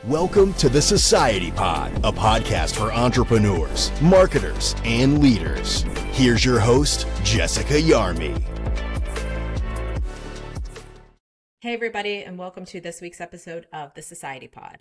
Welcome to the Society Pod, a podcast for entrepreneurs, marketers, and leaders. Here's your host, Jessica Yarmy. Hey everybody, and welcome to this week's episode of the Society Pod.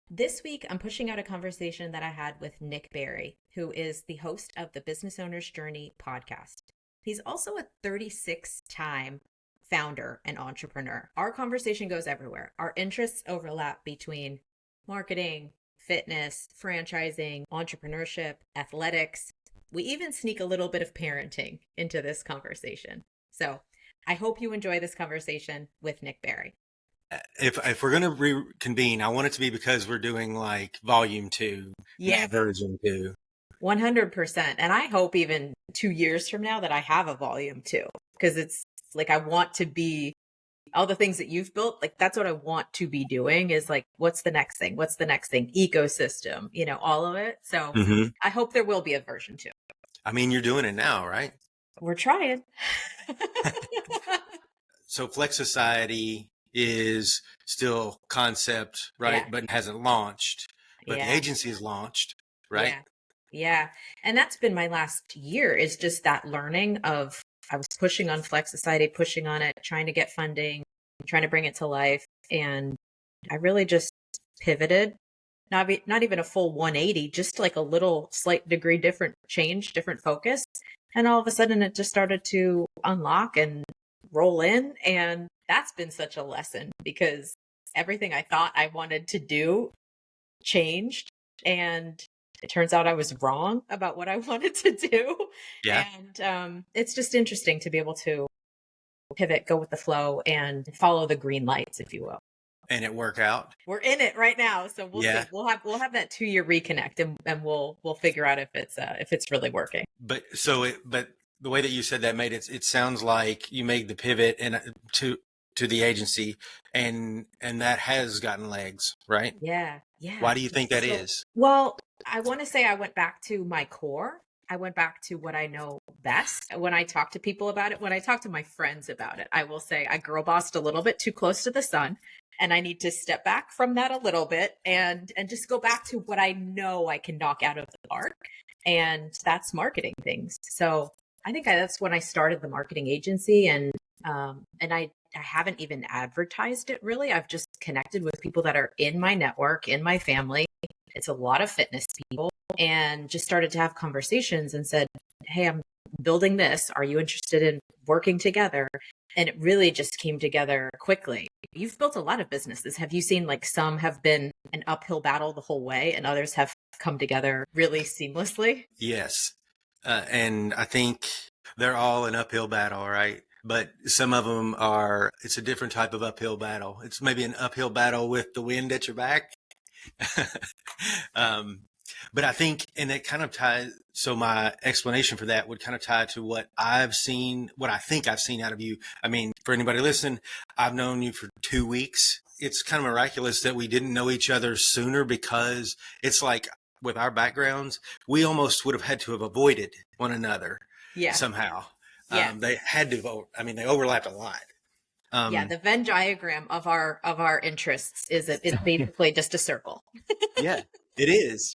This week, I'm pushing out a conversation that I had with Nick Barry, who is the host of the Business Owner's Journey podcast. He's also a 36-time founder and entrepreneur. Our conversation goes everywhere. Our interests overlap between marketing, fitness, franchising, entrepreneurship, athletics. We even sneak a little bit of parenting into this conversation. So I hope you enjoy this conversation with Nick Barry. If we're going to reconvene, I want it to be because we're doing like volume 2, Yeah, version 2. 100%. And I hope even 2 years from now that I have a volume 2, because it's like, I want to be all the things that you've built. Like, that's what I want to be doing is like, what's the next thing? What's the next thing? Ecosystem, all of it. So I hope there will be a version 2. I mean, you're doing it now, right? We're trying. So Flex Society is still concept, right? Yeah. But hasn't launched. But Yeah. the agency is launched, right? Yeah. And that's been my last year, is just that learning of, I was pushing on Flex Society, pushing on it, trying to get funding, trying to bring it to life. And I really just pivoted, not even a full 180, just like a little slight degree different change, different focus. And all of a sudden it just started to unlock and roll in. And that's been such a lesson, because everything I thought I wanted to do changed. And it turns out I was wrong about what I wanted to do. Yeah. And it's just interesting to be able to pivot, go with the flow, and follow the green lights, if you will. And it work out. We're in it right now, so we'll see. We'll have that 2-year reconnect, and we'll figure out if it's really working. But the way that you said that made it sounds like you made the pivot and to the agency, and that has gotten legs, right? Yeah. Why do you think that is? Well, I want to say I went back to my core. I went back to what I know best. When I talk to people about it, when I talk to my friends about it, I will say I girl bossed a little bit too close to the sun, and I need to step back from that a little bit and just go back to what I know I can knock out of the park. And that's marketing things. So I think that's when I started the marketing agency, and I haven't even advertised it really. I've just connected with people that are in my network, in my family. It's a lot of fitness people, and just started to have conversations and said, hey, I'm building this. Are you interested in working together? And it really just came together quickly. You've built a lot of businesses. Have you seen like some have been an uphill battle the whole way and others have come together really seamlessly? Yes. And I think they're all an uphill battle, right? But some of them it's a different type of uphill battle. It's maybe an uphill battle with the wind at your back. But I think, and it kind of ties, so my explanation for that would kind of tie to what I think I've seen out of you. I mean, for anybody listening, I've known you for 2 weeks. It's kind of miraculous that we didn't know each other sooner, because it's like with our backgrounds, we almost would have had to have avoided one another somehow. Yeah. They had to, they overlapped a lot. The Venn diagram of our interests is basically just a circle. Yeah, it is.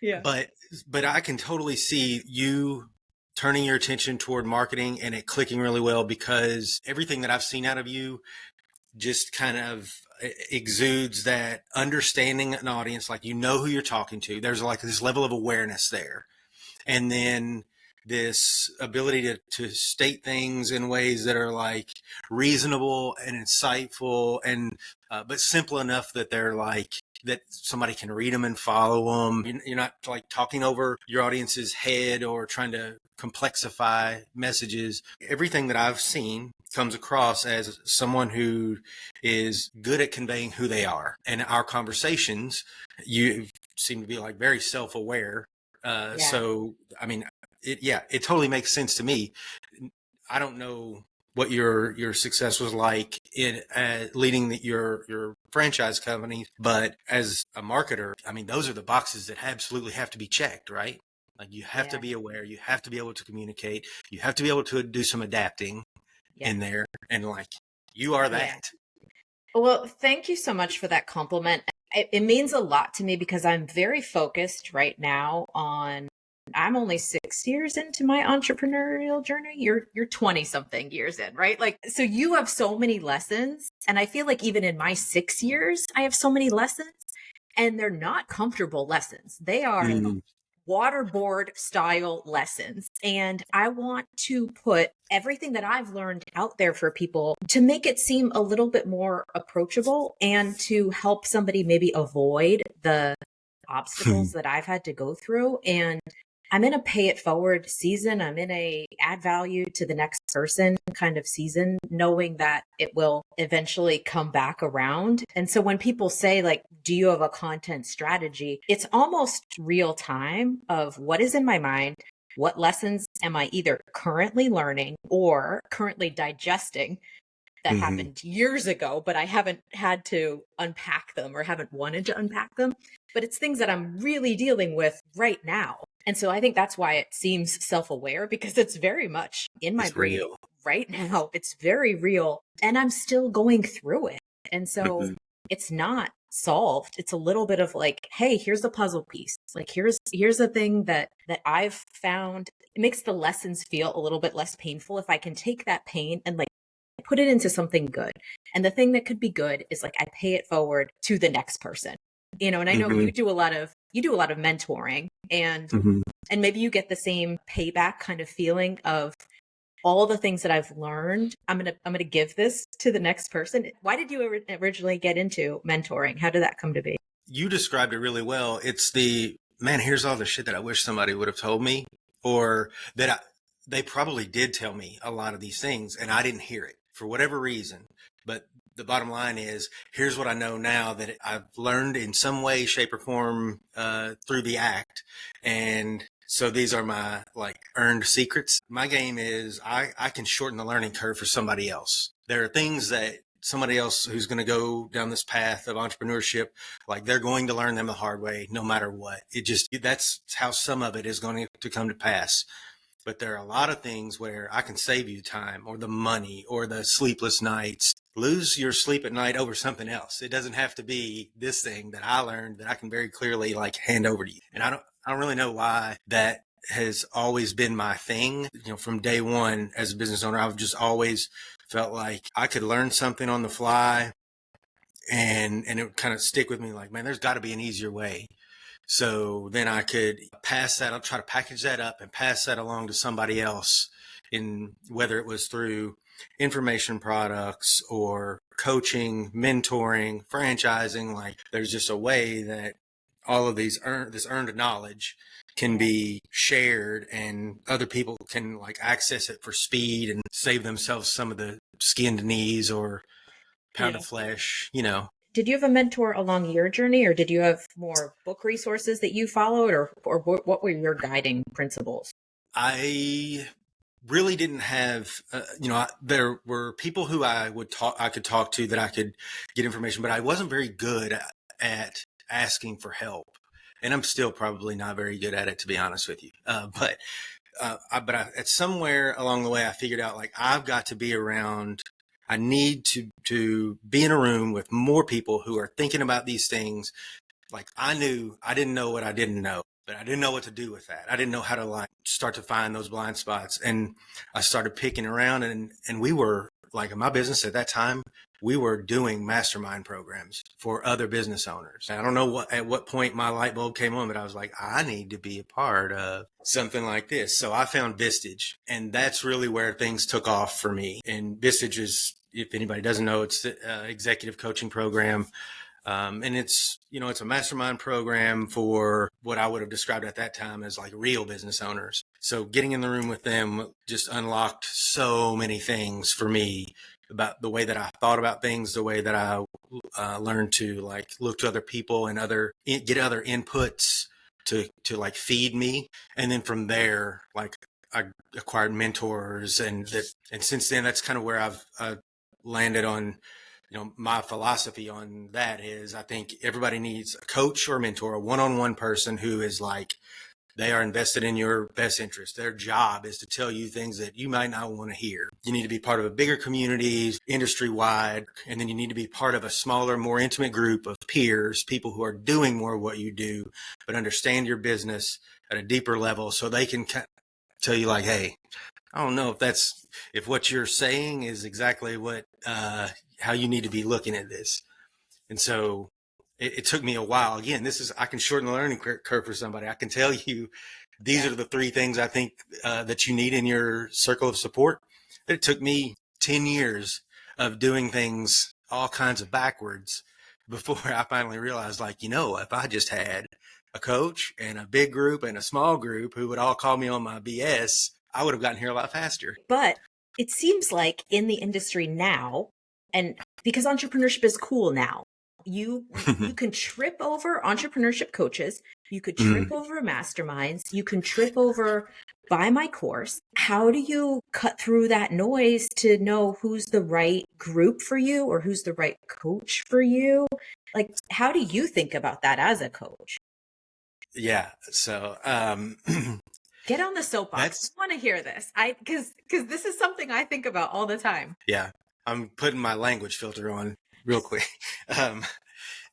Yeah. But I can totally see you turning your attention toward marketing and it clicking really well, because everything that I've seen out of you just kind of exudes that understanding an audience, like who you're talking to. There's like this level of awareness there. And then this ability to state things in ways that are like reasonable and insightful, and but simple enough that they're like that somebody can read them and follow them. You're not like talking over your audience's head or trying to complexify messages. Everything that I've seen comes across as someone who is good at conveying who they are. And our conversations, you seem to be like very self-aware. So, I mean, it totally makes sense to me. I don't know what your success was like in leading your franchise company, but as a marketer, I mean, those are the boxes that absolutely have to be checked, right? Like you have to be aware, you have to be able to communicate, you have to be able to do some adapting in there, and like you are that. Well, thank you so much for that compliment. It means a lot to me because I'm very focused right now on, I'm only 6 years into my entrepreneurial journey. You're 20 something years in, right? Like, so you have so many lessons. And I feel like even in my 6 years, I have so many lessons, and they're not comfortable lessons. They are waterboard style lessons. And I want to put everything that I've learned out there for people to make it seem a little bit more approachable and to help somebody maybe avoid the obstacles that I've had to go through. And I'm in a pay it forward season. I'm in a add value to the next person kind of season, knowing that it will eventually come back around. And so when people say, like, do you have a content strategy? It's almost real time of what is in my mind. What lessons am I either currently learning or currently digesting that happened years ago, but I haven't had to unpack them or haven't wanted to unpack them. But it's things that I'm really dealing with right now. And so I think that's why it seems self-aware, because it's very much in my brain right now. It's very real. And I'm still going through it. And so it's not solved. It's a little bit of like, hey, here's the puzzle piece. Like, here's the thing that I've found. It makes the lessons feel a little bit less painful if I can take that pain and like put it into something good. And the thing that could be good is like, I pay it forward to the next person, and I know you do a lot of mentoring, and maybe you get the same payback kind of feeling of all the things that I've learned. I'm going to give this to the next person. Why did you originally get into mentoring? How did that come to be? You described it really well. It's man, here's all the shit that I wish somebody would have told me, or that they probably did tell me a lot of these things and I didn't hear it for whatever reason. But the bottom line is, here's what I know now that I've learned in some way, shape, or form through the act. And so these are my like earned secrets. My game is I can shorten the learning curve for somebody else. There are things that somebody else who's going to go down this path of entrepreneurship, like they're going to learn them the hard way, no matter what. That's how some of it is going to come to pass. But there are a lot of things where I can save you time or the money or the sleepless nights. Lose your sleep at night over something else. It doesn't have to be this thing that I learned that I can very clearly like hand over to you. And I don't really know why that has always been my thing. From day one as a business owner, I've just always felt like I could learn something on the fly and it would kind of stick with me like, man, there's got to be an easier way. So then I could pass that. I'll try to package that up and pass that along to somebody else, in whether it was through information products or coaching, mentoring, franchising. Like, there's just a way that all of this earned knowledge can be shared and other people can like access it for speed and save themselves some of the skinned knees or pound of flesh, Did you have a mentor along your journey, or did you have more book resources that you followed, or what were your guiding principles? I really didn't have, there were people who I could talk to that I could get information, but I wasn't very good at asking for help. And I'm still probably not very good at it, to be honest with you. But at somewhere along the way, I figured out like I've got to be around. I need to be in a room with more people who are thinking about these things. Like I didn't know what I didn't know, but I didn't know what to do with that. I didn't know how to like start to find those blind spots. And I started picking around and we were like, in my business at that time, we were doing mastermind programs for other business owners. I don't know at what point my light bulb came on, but I was like, I need to be a part of something like this. So I found Vistage, and that's really where things took off for me. And Vistage is, if anybody doesn't know, it's the executive coaching program. And it's a mastermind program for what I would have described at that time as like real business owners. So getting in the room with them just unlocked so many things for me about the way that I thought about things, the way that I learned to like look to other people and get other inputs to like feed me. And then from there, like I acquired mentors and since then, that's kind of where I've landed on. My philosophy on that is I think everybody needs a coach or a mentor, a one-on-one person who is like They are invested in your best interest. Their job is to tell you things that you might not want to hear. You need to be part of a bigger community, industry wide, and then you need to be part of a smaller, more intimate group of peers, people who are doing more of what you do, but understand your business at a deeper level so they can tell you like, hey, I don't know if what you're saying is exactly how you need to be looking at this. And so it took me a while. Again, I can shorten the learning curve for somebody. I can tell you, these are the 3 things I think that you need in your circle of support. It took me 10 years of doing things all kinds of backwards before I finally realized, like, if I just had a coach and a big group and a small group who would all call me on my BS, I would have gotten here a lot faster. But it seems like in the industry now, and because entrepreneurship is cool now, you can trip over entrepreneurship coaches, you could trip over masterminds, you can trip over buy my course. How do you cut through that noise to know who's the right group for you or who's the right coach for you? Like, how do you think about that as a coach? Yeah. So, get on the soapbox. I want to hear this. Because this is something I think about all the time. Yeah. I'm putting my language filter on real quick.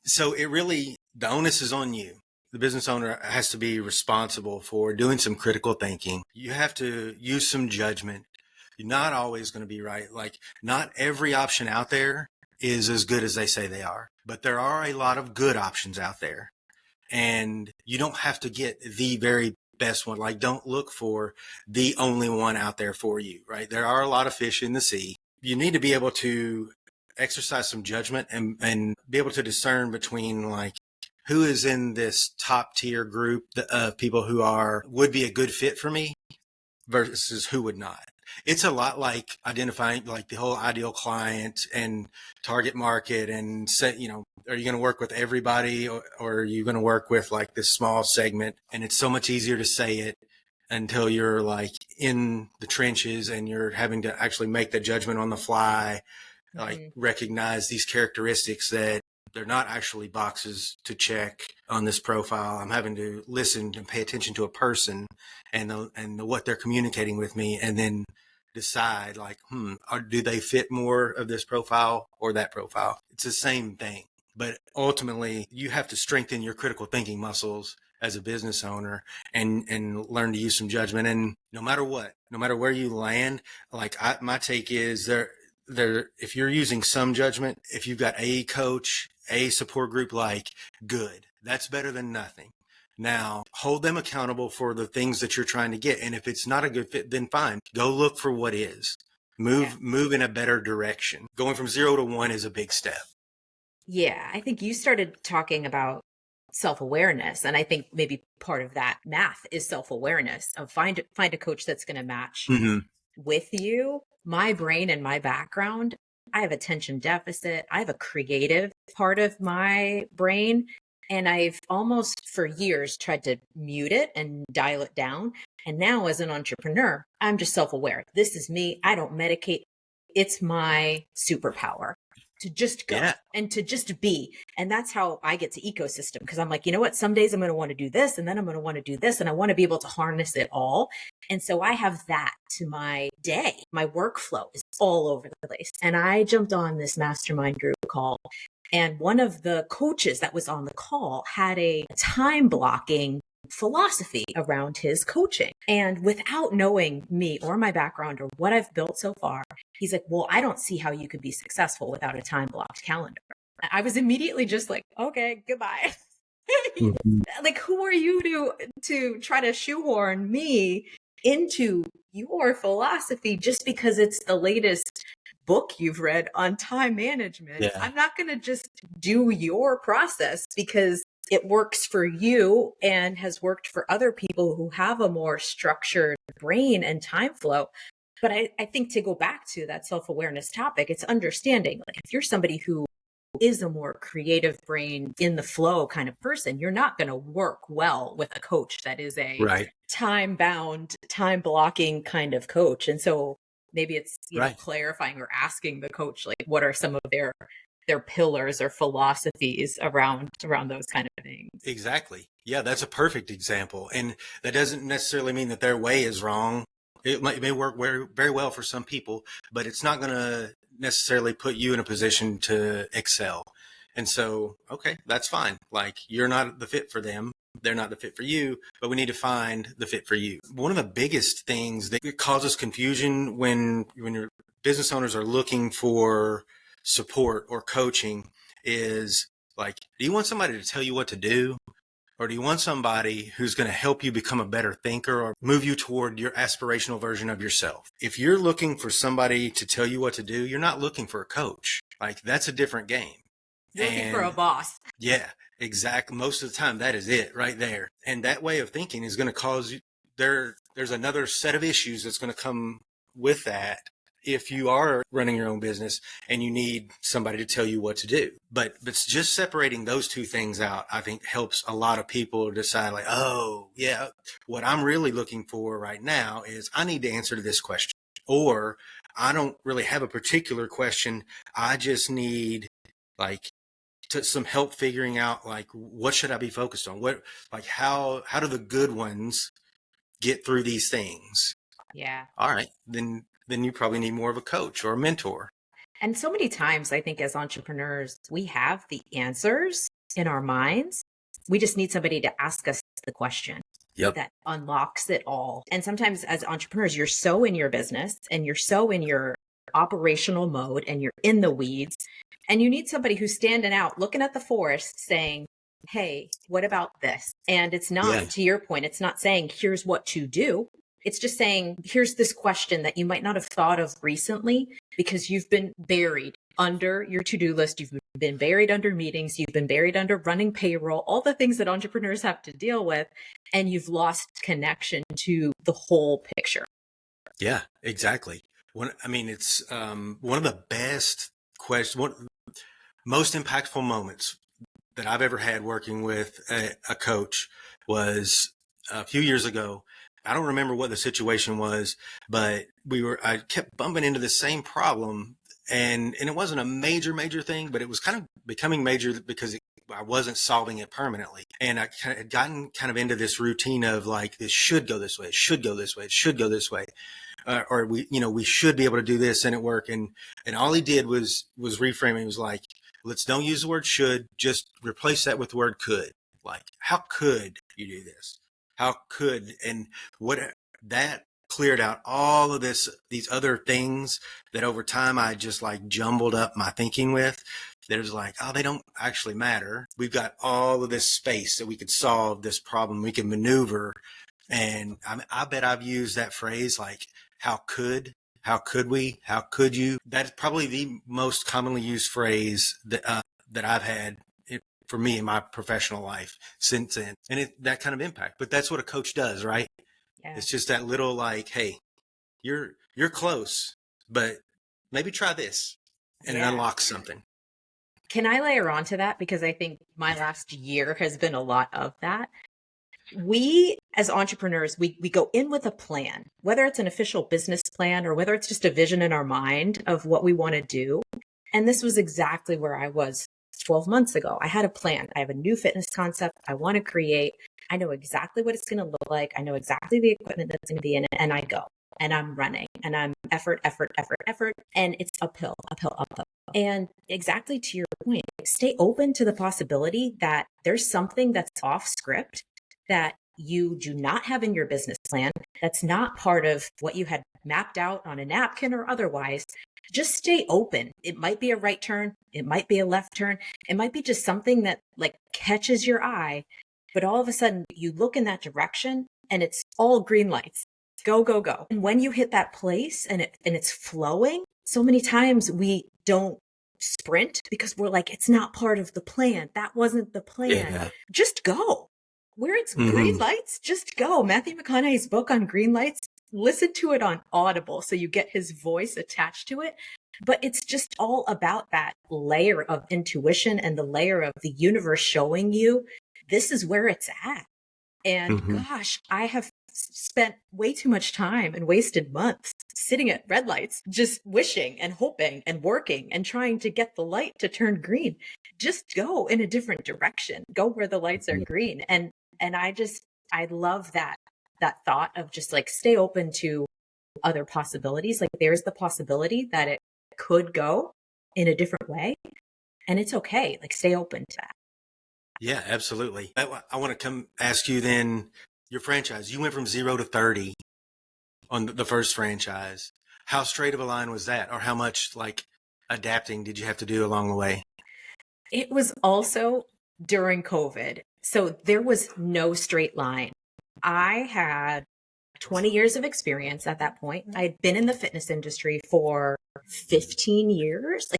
So the onus is on you. The business owner has to be responsible for doing some critical thinking. You have to use some judgment. You're not always going to be right. Like, not every option out there is as good as they say they are, but there are a lot of good options out there. And you don't have to get the very best one. Like, don't look for the only one out there for you, right? There are a lot of fish in the sea. You need to be able to exercise some judgment and be able to discern between, like, who is in this top tier group of people who would be a good fit for me versus who would not. It's a lot like identifying, like, the whole ideal client and target market and are you going to work with everybody or are you going to work with, like, this small segment? And it's so much easier to say it until you're, like, in the trenches and you're having to actually make the judgment on the fly, like, recognize these characteristics that they're not actually boxes to check on this profile. I'm having to listen and pay attention to a person and what they're communicating with me, and then decide, like, do they fit more of this profile or that profile? It's the same thing, but ultimately you have to strengthen your critical thinking muscles as a business owner and learn to use some judgment. And no matter where you land, like, my take is if you're using some judgment, if you've got a coach, a support group, like, good, that's better than nothing. Now, hold them accountable for the things that you're trying to get. And if it's not a good fit, then fine, go look for what is. Move in a better direction. Going from 0 to 1 is a big step. Yeah, I think you started talking about self-awareness. And I think maybe part of that math is self-awareness of find a coach that's going to match with you. My brain and my background, I have attention deficit. I have a creative part of my brain. And I've almost for years tried to mute it and dial it down. And now as an entrepreneur, I'm just self-aware. This is me. I don't medicate. It's my superpower to just go and to just be. And that's how I get to ecosystem, because I'm like, you know what? Some days I'm going to want to do this, and then I'm going to want to do this, and I want to be able to harness it all. And so I have that to my day. My workflow is all over the place. And I jumped on this mastermind group call, and one of the coaches that was on the call had a time blocking philosophy around his coaching. And without knowing me or my background or what I've built so far, he's like, well, I don't see how you could be successful without a time blocked calendar. I was immediately just like, okay, goodbye. Like, who are you to try to shoehorn me into your philosophy just because it's the latest book you've read on time management? Yeah. I'm not going to just do your process because it works for you and has worked for other people who have a more structured brain and time flow. But I think to go back to that self-awareness topic, it's understanding, like, if you're somebody who is a more creative brain in the flow kind of person, you're not going to work well with a coach that is a time-bound, time-blocking kind of coach. And so maybe it's clarifying or asking the coach, like, what are some of their pillars or philosophies around those kind of things. Exactly. Yeah, that's a perfect example. And that doesn't necessarily mean that their way is wrong. It may work very, very well for some people, but it's not going to necessarily put you in a position to excel. And so, okay, that's fine. Like, you're not the fit for them. They're not the fit for you, but we need to find the fit for you. One of the biggest things that causes confusion when your business owners are looking for support or coaching is like, do you want somebody to tell you what to do? Or do you want somebody who's going to help you become a better thinker or move you toward your aspirational version of yourself? If you're looking for somebody to tell you what to do, you're not looking for a coach. Like, that's a different game. You're looking for a boss. Yeah, exactly. Most of the time, that is it right there. And that way of thinking is going to cause you, there's another set of issues that's going to come with that if you are running your own business and you need somebody to tell you what to do. But just separating those two things out, I think, helps a lot of people decide, like, oh, yeah, what I'm really looking for right now is I need to answer to this question. Or I don't really have a particular question. I just need, like, some help figuring out, like, what should I be focused on? How do the good ones get through these things? Yeah. All right, then you probably need more of a coach or a mentor. And so many times, I think as entrepreneurs, we have the answers in our minds. We just need somebody to ask us the question. Yep. That unlocks it all. And sometimes as entrepreneurs, you're so in your business and you're so in your operational mode and you're in the weeds, and you need somebody who's standing out, looking at the forest saying, hey, what about this? And it's not, to your point, it's not saying, here's what to do. It's just saying, here's this question that you might not have thought of recently because you've been buried under your to-do list. You've been buried under meetings. You've been buried under running payroll, all the things that entrepreneurs have to deal with. And you've lost connection to the whole picture. Yeah, exactly. It's one of the best questions, most impactful moments that I've ever had working with a coach was a few years ago. I don't remember what the situation was, but I kept bumping into the same problem, and it wasn't a major thing, but it was kind of becoming major because I wasn't solving it permanently. And I had gotten kind of into this routine of, like, this should go this way, it should go this way, it should go this way. Or we should be able to do this and it work. And all he did was reframing. It was like, let's don't use the word should, just replace that with the word could. Like, how could you do this? How could, and what that cleared out all of these other things that over time I just, like, jumbled up my thinking with. There's like, oh, they don't actually matter. We've got all of this space that we could solve this problem. We can maneuver. And I bet I've used that phrase, like, how could we, how could you? That's probably the most commonly used phrase that I've had for me in my professional life since then. And that kind of impact, but that's what a coach does, right? Yeah. It's just that little, like, hey, you're close, but maybe try this, and it unlocks something. Can I layer onto that? Because I think my last year has been a lot of that. We, as entrepreneurs, we go in with a plan, whether it's an official business plan or whether it's just a vision in our mind of what we want to do. And this was exactly where I was 12 months ago. I had a plan. I have a new fitness concept I want to create. I know exactly what it's going to look like. I know exactly the equipment that's going to be in it. And I go and I'm running and I'm effort. And it's uphill. And exactly to your point, stay open to the possibility that there's something that's off script that you do not have in your business plan, that's not part of what you had mapped out on a napkin or otherwise. Just stay open. It might be a right turn. It might be a left turn. It might be just something that, like, catches your eye, but all of a sudden you look in that direction and it's all green lights. Go. And when you hit that place and it's flowing, so many times we don't sprint because we're like, it's not part of the plan. That wasn't the plan. Yeah. Just go. Where it's green lights, just go. Matthew McConaughey's book on green lights, listen to it on Audible so you get his voice attached to it. But it's just all about that layer of intuition and the layer of the universe showing you this is where it's at. And gosh, I have spent way too much time and wasted months sitting at red lights, just wishing and hoping and working and trying to get the light to turn green. Just go in a different direction. Go where the lights are green. And I love that thought of just like stay open to other possibilities. Like there's the possibility that it could go in a different way, and it's okay. Like stay open to that. Yeah, absolutely. I want to come ask you then, your franchise, you went from 0 to 30 on the first franchise. How straight of a line was that? Or how much like adapting did you have to do along the way? It was also during COVID. So there was no straight line. I had 20 years of experience at that point. I had been in the fitness industry for 15 years, like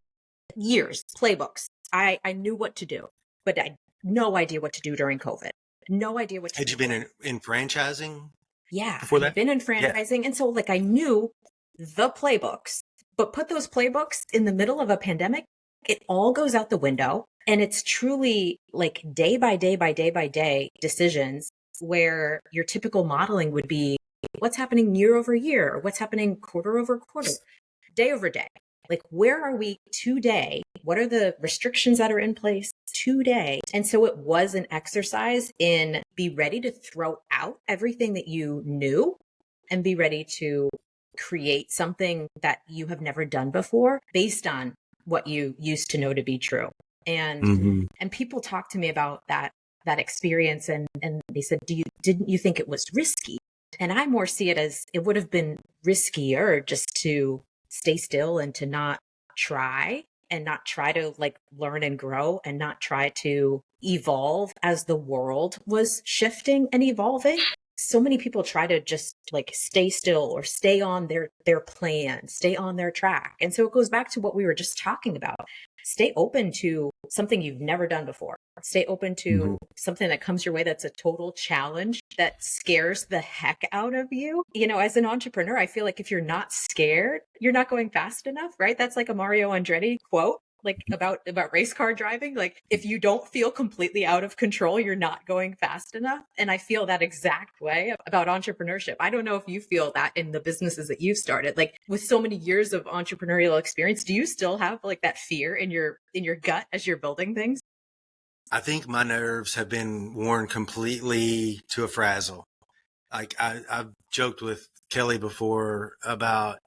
years, playbooks. I knew what to do, but I had no idea what to do during COVID. No idea what to do. Had you been in franchising? Yeah, Before that? I'd been in franchising. Yeah. And so like I knew the playbooks, but put those playbooks in the middle of a pandemic, it all goes out the window. And it's truly like day by day by day by day decisions where your typical modeling would be what's happening year over year, or what's happening quarter over quarter, day over day. Like, where are we today? What are the restrictions that are in place today? And so it was an exercise in be ready to throw out everything that you knew and be ready to create something that you have never done before based on what you used to know to be true. And and people talk to me about that experience, and they said, didn't you think it was risky? And I more see it as it would have been riskier just to stay still and to not try to like learn and grow and not try to evolve as the world was shifting and evolving. So many people try to just like stay still or stay on their plan, stay on their track. And so it goes back to what we were just talking about. Stay open to something you've never done before. Stay open to something that comes your way that's a total challenge that scares the heck out of you. You know, as an entrepreneur, I feel like if you're not scared, you're not going fast enough, right? That's like a Mario Andretti quote, like about race car driving. Like if you don't feel completely out of control, you're not going fast enough. And I feel that exact way about entrepreneurship. I don't know if you feel that in the businesses that you've started, like with so many years of entrepreneurial experience, do you still have like that fear in your gut as you're building things? I think my nerves have been worn completely to a frazzle. Like I've joked with Kelly before about,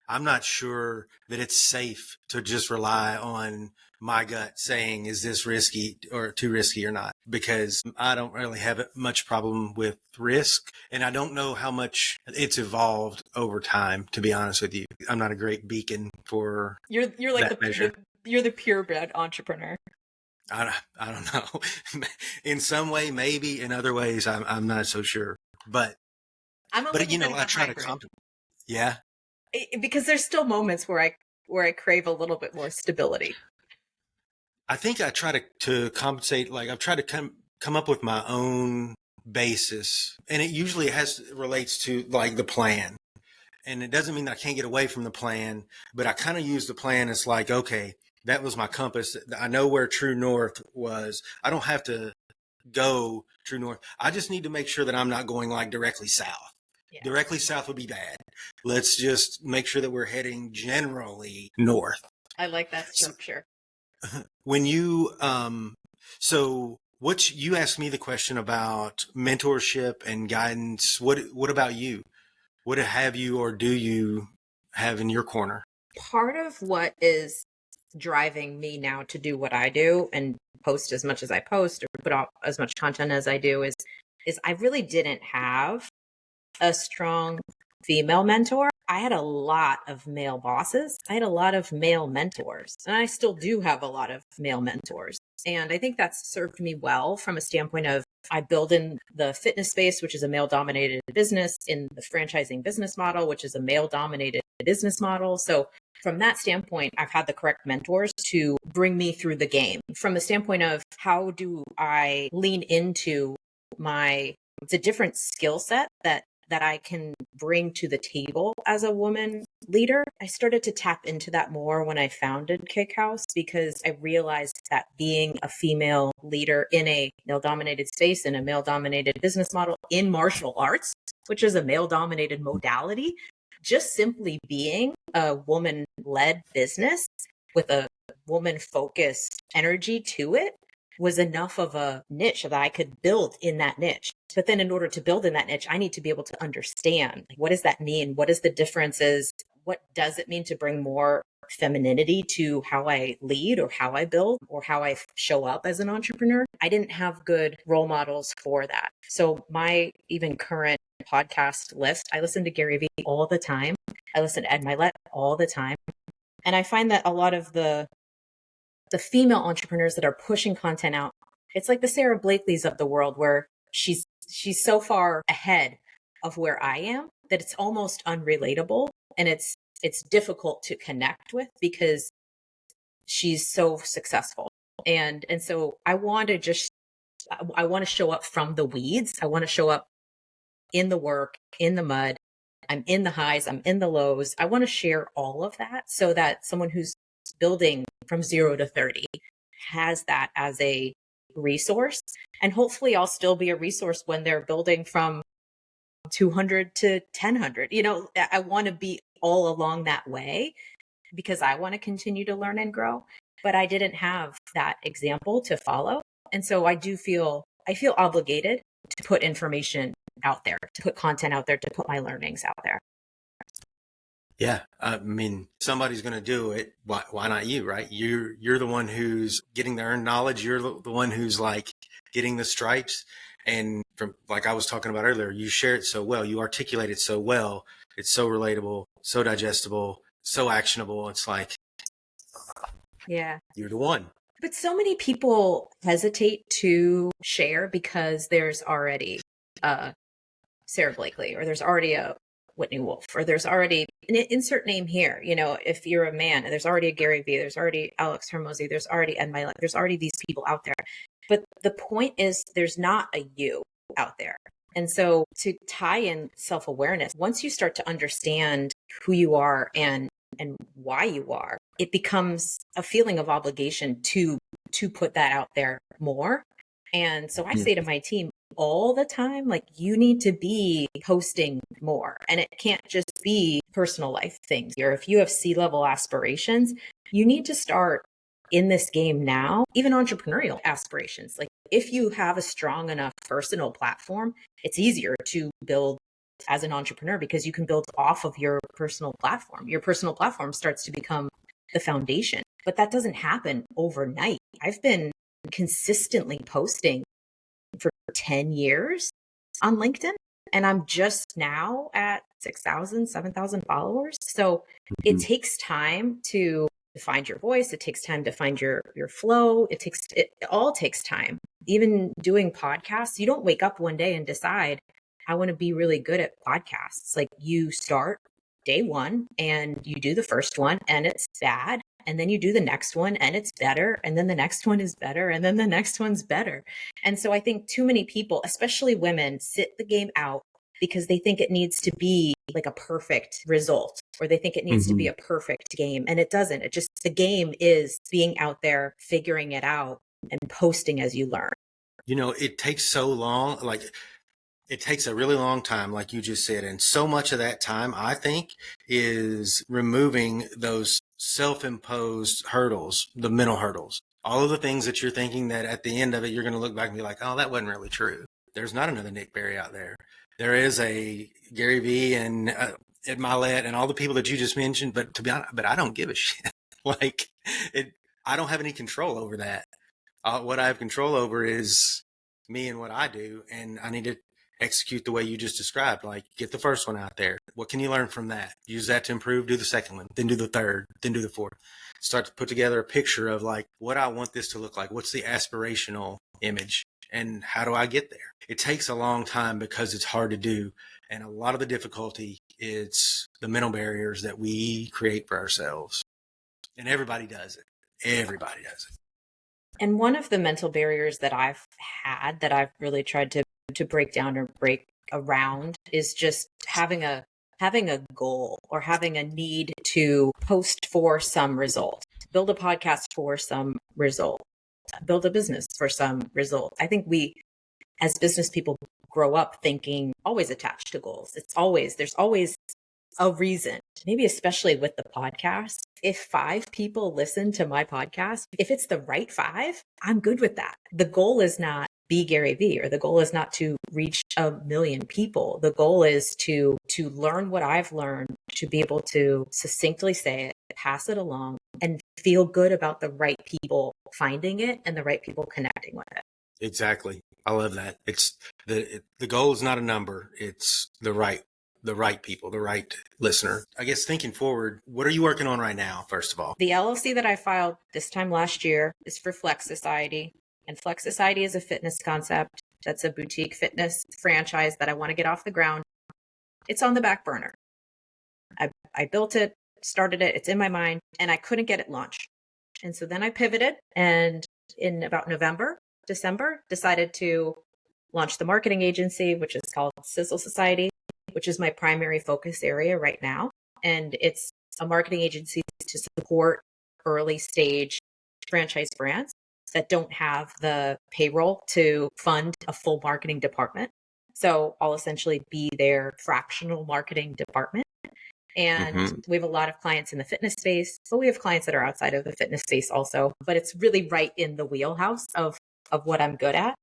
I'm not sure that it's safe to just rely on my gut saying, is this risky or too risky or not? Because I don't really have much problem with risk. And I don't know how much it's evolved over time, to be honest with you. I'm not a great beacon for you're like that measure. You're the purebred entrepreneur. I don't know. In some way, maybe. In other ways, I'm not so sure. But you know, I try to compliment. Yeah. Because there's still moments where I crave a little bit more stability. I think I try to compensate. Like I've tried to come up with my own basis, and it usually relates to like the plan. And it doesn't mean that I can't get away from the plan, but I kind of use the plan as like, okay, that was my compass. I know where true north was. I don't have to go true north. I just need to make sure that I'm not going like directly south. Yeah. Directly south would be bad. Let's just make sure that we're heading generally north. I like that structure. When you, you asked me the question about mentorship and guidance. What about you? What have you or do you have in your corner? Part of what is driving me now to do what I do and post as much as I post or put out as much content as I do is I really didn't have a strong female mentor. I had a lot of male bosses. I had a lot of male mentors, and I still do have a lot of male mentors. And I think that's served me well from a standpoint of I build in the fitness space, which is a male dominated business, in the franchising business model, which is a male dominated business model. So from that standpoint, I've had the correct mentors to bring me through the game. From the standpoint of how do I lean into it's a different skill set that I can bring to the table as a woman leader. I started to tap into that more when I founded Kick House, because I realized that being a female leader in a male-dominated space, in a male-dominated business model, in martial arts, which is a male dominated modality, just simply being a woman led business with a woman focused energy to it was enough of a niche that I could build in that niche. But then in order to build in that niche, I need to be able to understand, like, what does that mean? What is the differences? What does it mean to bring more femininity to how I lead or how I build or how I show up as an entrepreneur? I didn't have good role models for that. So my even current podcast list, I listen to Gary Vee all the time. I listen to Ed Milet all the time. And I find that a lot of the female entrepreneurs that are pushing content out, it's like the Sarah Blakely's of the world, where she's so far ahead of where I am that it's almost unrelatable, and it's difficult to connect with because she's so successful. And so I want to show up from the weeds. I want to show up in the work, in the mud. I'm in the highs, I'm in the lows. I want to share all of that so that someone who's building from 0 to 30 has that as a resource. And hopefully I'll still be a resource when they're building from 200 to 1000. I want to be all along that way because I want to continue to learn and grow, but I didn't have that example to follow. And so I feel obligated to put information out there, to put content out there, to put my learnings out there. Yeah. I mean, somebody's going to do it. Why not you, right? You're the one who's getting the earned knowledge. You're the one who's like getting the stripes. And from, like I was talking about earlier, you share it so well, you articulate it so well. It's so relatable, so digestible, so actionable. It's like, yeah, you're the one. But so many people hesitate to share because there's already Sarah Blakely, or there's already a Whitney Wolf, or there's already an insert name here. If you're a man, there's already a Gary Vee, there's already Alex Hormozy, there's already Ed Milet, there's already these people out there. But the point is, there's not a you out there. And so to tie in self-awareness, once you start to understand who you are and why you are, it becomes a feeling of obligation to put that out there more. And so I say to my team all the time, like, you need to be posting more, and it can't just be personal life things. Or if you have C-level aspirations, you need to start in this game now, even entrepreneurial aspirations. Like, if you have a strong enough personal platform, it's easier to build as an entrepreneur because you can build off of your personal platform. Your personal platform starts to become the foundation, but that doesn't happen overnight. I've been consistently posting for 10 years on LinkedIn, and I'm just now at 6,000, 7,000 followers. So it takes time to find your voice. It takes time to find your flow. It all takes time. Even doing podcasts, you don't wake up one day and decide, I want to be really good at podcasts. Like, you start day one and you do the first one and it's bad. And then you do the next one and it's better. And then the next one is better. And then the next one's better. And so I think too many people, especially women, sit the game out because they think it needs to be like a perfect result, or they think it needs to be a perfect game. And it doesn't. It just, the game is being out there, figuring it out, and posting as you learn. It takes so long. Like, it takes a really long time, like you just said. And so much of that time, I think, is removing those self-imposed hurdles, the mental hurdles, all of the things that you're thinking that at the end of it, you're going to look back and be like, oh, that wasn't really true. There's not another Nick Berry out there. There is a Gary Vee and Ed Milet and all the people that you just mentioned. But to be honest, I don't give a shit. Like, I don't have any control over that. What I have control over is me and what I do. And I need to execute the way you just described. Like, get the first one out there. What can you learn from that? Use that to improve. Do the second one, then do the third, then do the fourth. Start to put together a picture of like what I want this to look like. What's the aspirational image, and how do I get there? It takes a long time because it's hard to do. And a lot of the difficulty is the mental barriers that we create for ourselves. And everybody does it. Everybody does it. And one of the mental barriers that I've had, that I've really tried to break down or break around, is just having a goal or having a need to post for some result, build a podcast for some result, build a business for some result. I think we, as business people, grow up thinking always attached to goals. There's always a reason, maybe especially with the podcast. If 5 people listen to my podcast, if it's the right 5, I'm good with that. The goal is not be Gary Vee, or the goal is not to reach 1 million people. The goal is to learn what I've learned, to be able to succinctly say it, pass it along, and feel good about the right people finding it and the right people connecting with it. Exactly. I love that. It's the goal is not a number. It's the right people, the right listener. I guess thinking forward, what are you working on right now, first of all? The LLC that I filed this time last year is for Flex Society. And Flex Society is a fitness concept. That's a boutique fitness franchise that I want to get off the ground. It's on the back burner. I built it, started it, it's in my mind, and I couldn't get it launched. And so then I pivoted, and in about December, decided to launch the marketing agency, which is called Sizzle Society, which is my primary focus area right now. And it's a marketing agency to support early stage franchise brands that don't have the payroll to fund a full marketing department. So I'll essentially be their fractional marketing department. And we have a lot of clients in the fitness space, but we have clients that are outside of the fitness space also. But it's really right in the wheelhouse of what I'm good at.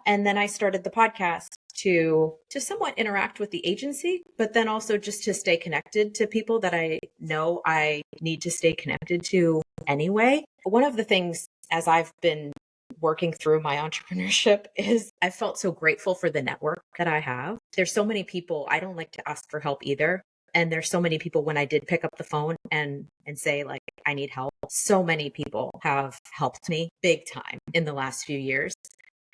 And then I started the podcast to somewhat interact with the agency, but then also just to stay connected to people that I know I need to stay connected to anyway. One of the things as I've been working through my entrepreneurship is I felt so grateful for the network that I have. There's so many people, I don't like to ask for help either. And there's so many people when I did pick up the phone and say like, I need help. So many people have helped me big time in the last few years.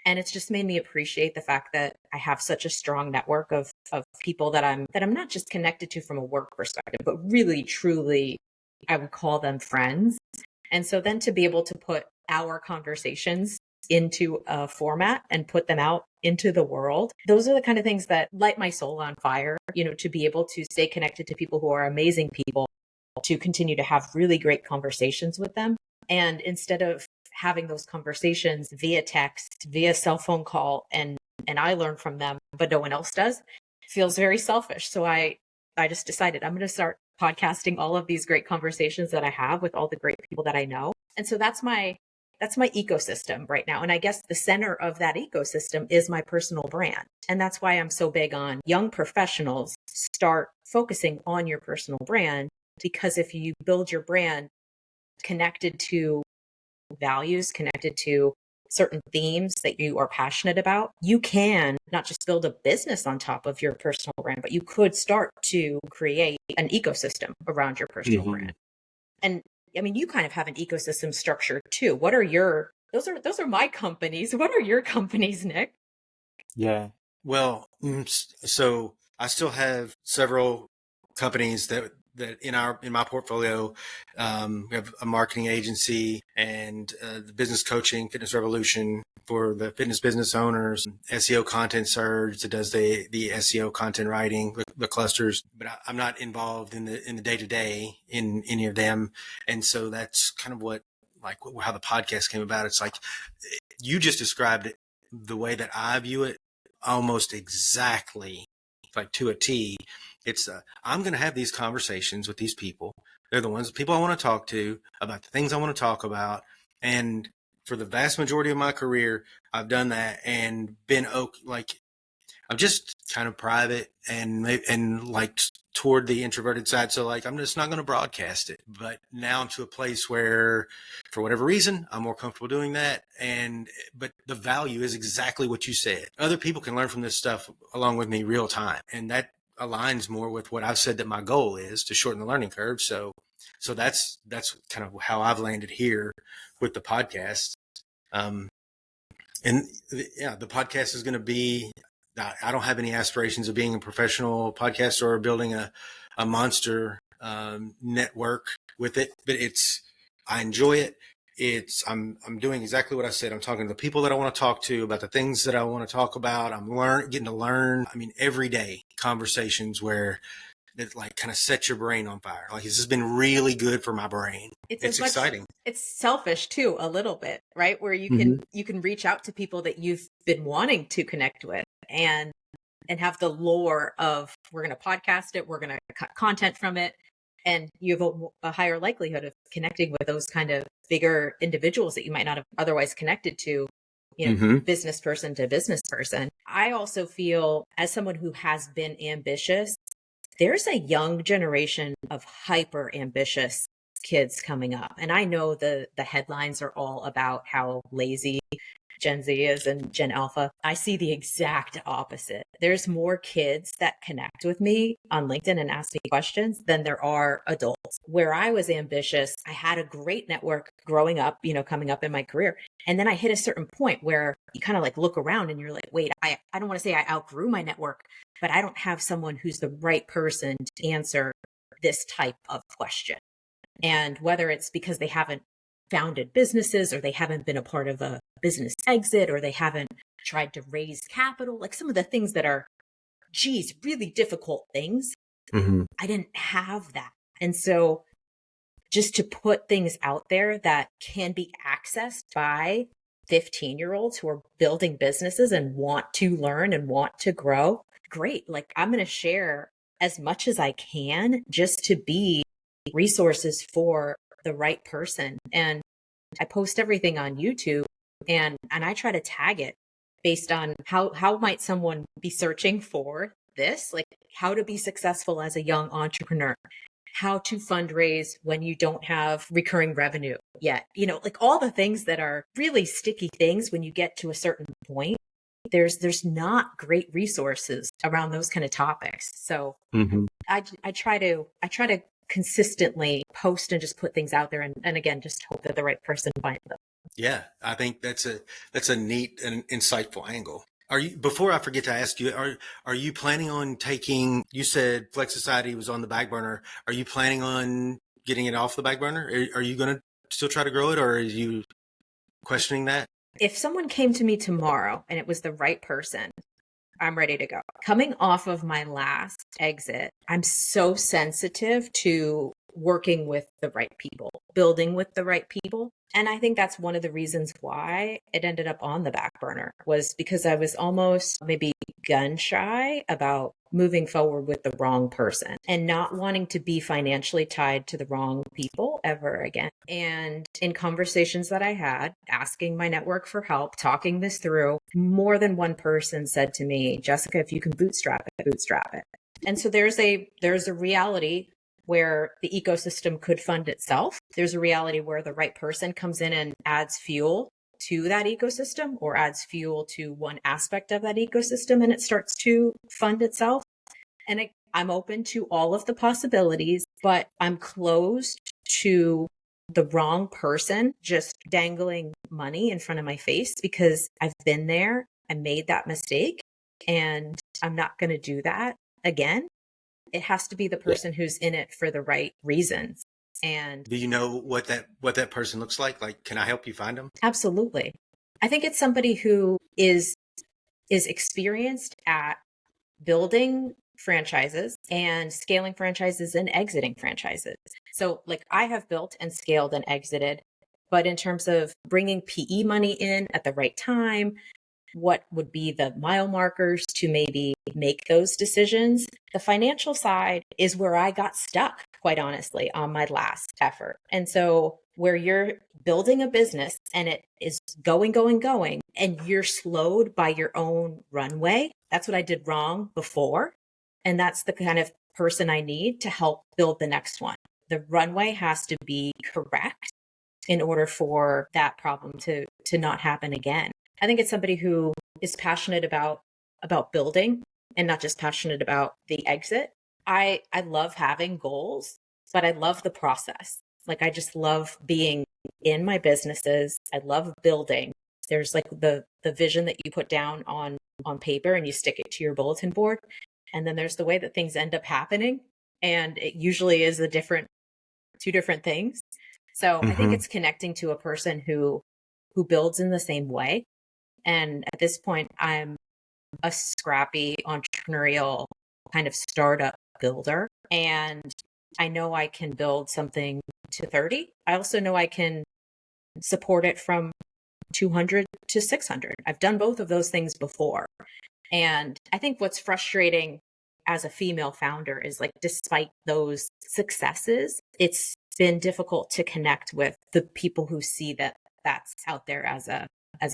And it's just made me appreciate the fact that I have such a strong network of people that I'm not just connected to from a work perspective, but really, truly, I would call them friends. And so then to be able to put our conversations into a format and put them out into the world, those are the kind of things that light my soul on fire, to be able to stay connected to people who are amazing people, to continue to have really great conversations with them. And instead of having those conversations via text, via cell phone call, and I learn from them, but no one else does, feels very selfish. So I just decided I'm going to start podcasting all of these great conversations that I have with all the great people that I know. And so that's my ecosystem right now. And I guess the center of that ecosystem is my personal brand. And that's why I'm so big on young professionals start focusing on your personal brand, because if you build your brand connected to values, connected to certain themes that you are passionate about, you can not just build a business on top of your personal brand, but you could start to create an ecosystem around your personal brand. And I mean, you kind of have an ecosystem structure too. What are those are my companies. What are your companies, Nick? Yeah. Well, so I still have several companies that in my portfolio. We have a marketing agency and the business coaching, Fitness Revolution for the fitness business owners, SEO Content Surge that does the SEO content writing, the clusters. But I'm not involved in the day to day in any of them, and so that's kind of how the podcast came about. It's like you just described it the way that I view it, almost exactly like to a T. It's I'm going to have these conversations with these people. They're the people I want to talk to about the things I want to talk about. And for the vast majority of my career, I've done that and been I'm just kind of private and like toward the introverted side. So like, I'm just not going to broadcast it, but now I'm to a place where for whatever reason, I'm more comfortable doing that. But the value is exactly what you said. Other people can learn from this stuff along with me real time. And that aligns more with what I've said that my goal is, to shorten the learning curve. So that's kind of how I've landed here with the podcast. The podcast is going to be, I don't have any aspirations of being a professional podcaster or building a monster network with it, but I enjoy it. I'm doing exactly what I said. I'm talking to the people that I want to talk to about the things that I want to talk about. I'm getting to learn. I mean, every day conversations where it like kind of sets your brain on fire. Like this has been really good for my brain. It's exciting. It's selfish too, a little bit, right? Where you can reach out to people that you've been wanting to connect with. and have the lore of we're going to podcast it, we're going to cut content from it. And you have a higher likelihood of connecting with those kind of bigger individuals that you might not have otherwise connected to, business person to business person. I also feel, as someone who has been ambitious, there's a young generation of hyper ambitious kids coming up. And I know the headlines are all about how lazy Gen Z is and Gen Alpha. I see the exact opposite. There's more kids that connect with me on LinkedIn and ask me questions than there are adults. Where I was ambitious, I had a great network growing up, coming up in my career. And then I hit a certain point where you kind of like look around and you're like, wait, I don't want to say I outgrew my network, but I don't have someone who's the right person to answer this type of question. And whether it's because they haven't founded businesses or they haven't been a part of a business exit or they haven't tried to raise capital, like some of the things that are, really difficult things. I didn't have that. And so just to put things out there that can be accessed by 15-year-olds who are building businesses and want to learn and want to grow, great. Like I'm going to share as much as I can just to be resources for the right person. And I post everything on YouTube and I try to tag it based on how might someone be searching for this, like how to be successful as a young entrepreneur, how to fundraise when you don't have recurring revenue yet, like all the things that are really sticky things when you get to a certain point. There's not great resources around those kind of topics. So I try to consistently post and just put things out there and again, just hope that the right person finds them. Yeah, I think that's a neat and insightful angle. Before I forget to ask you, are you planning on taking, you said Flex Society was on the back burner. Are you planning on getting it off the back burner? Are you going to still try to grow it, or are you questioning that? If someone came to me tomorrow and it was the right person, I'm ready to go. Coming off of my last exit, I'm so sensitive to working with the right people, building with the right people. And I think that's one of the reasons why it ended up on the back burner, was because I was almost maybe gun shy about moving forward with the wrong person and not wanting to be financially tied to the wrong people ever again. And in conversations that I had, asking my network for help, talking this through, more than one person said to me, Jessica, if you can bootstrap it, bootstrap it. And so there's a reality where the ecosystem could fund itself. There's a reality where the right person comes in and adds fuel to that ecosystem or adds fuel to one aspect of that ecosystem and it starts to fund itself. And I'm open to all of the possibilities, but I'm closed to the wrong person just dangling money in front of my face because I've been there. I made that mistake and I'm not going to do that again. It has to be the person who's in it for the right reasons. And do you know what that person looks like? Like, can I help you find them? Absolutely. I think it's somebody who is experienced at building franchises and scaling franchises and exiting franchises. So like I have built and scaled and exited, but in terms of bringing PE money in at the right time, what would be the mile markers to maybe make those decisions? The financial side is where I got stuck, quite honestly, on my last effort. And so where you're building a business and it is going, and you're slowed by your own runway, that's what I did wrong before. And that's the kind of person I need to help build the next one. The runway has to be correct in order for that problem to not happen again. I think it's somebody who is passionate about building and not just passionate about the exit. I love having goals, but I love the process. Like I just love being in my businesses. I love building. There's like the vision that you put down on paper and you stick it to your bulletin board. And then there's the way that things end up happening. And it usually is two different things. So I think it's connecting to a person who builds in the same way. And at this point, I'm a scrappy entrepreneurial kind of startup builder. And I know I can build something to 30. I also know I can support it from 200 to 600. I've done both of those things before. And I think what's frustrating as a female founder is like, despite those successes, it's been difficult to connect with the people who see that that's out there as a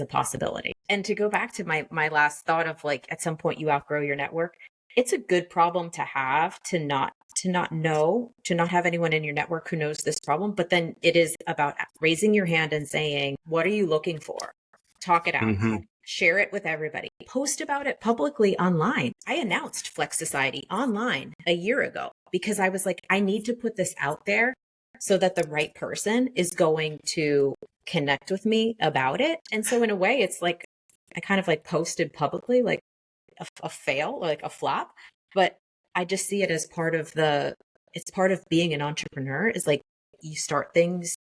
possibility. And to go back to my last thought of like, at some point you outgrow your network. It's a good problem to have, to not have anyone in your network who knows this problem. But then it is about raising your hand and saying, what are you looking for? Talk it out. Mm-hmm. Share it with everybody. Post about it publicly online. I announced Flex Society online a year ago because I was like, I need to put this out there so that the right person is going to connect with me about it. And so in a way, it's like, I kind of like posted publicly, like a fail, like a flop, but I just see it as it's part of being an entrepreneur, is like, you start things,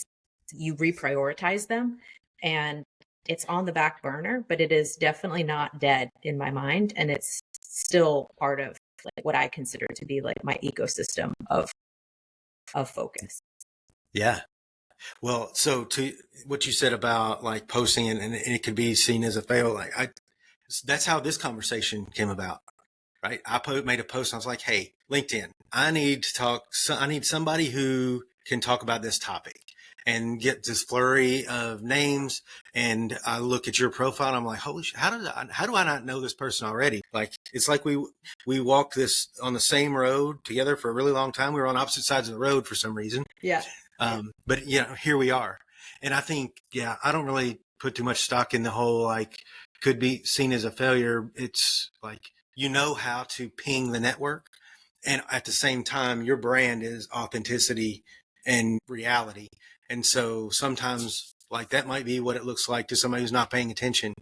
you reprioritize them, and it's on the back burner, but it is definitely not dead in my mind. And it's still part of like what I consider to be like my ecosystem of focus. Yeah. Well, so to what you said about like posting and it could be seen as a fail, like that's how this conversation came about, right? I made a post and I was like, hey, LinkedIn, I need somebody who can talk about this topic, and get this flurry of names. And I look at your profile and I'm like, holy shit, how do I not know this person already? Like, it's like we walked this on the same road together for a really long time. We were on opposite sides of the road for some reason. Yeah. But here we are. And I think, I don't really put too much stock in the whole, like, could be seen as a failure. It's like, how to ping the network. And at the same time, your brand is authenticity and reality. And so sometimes like that might be what it looks like to somebody who's not paying attention,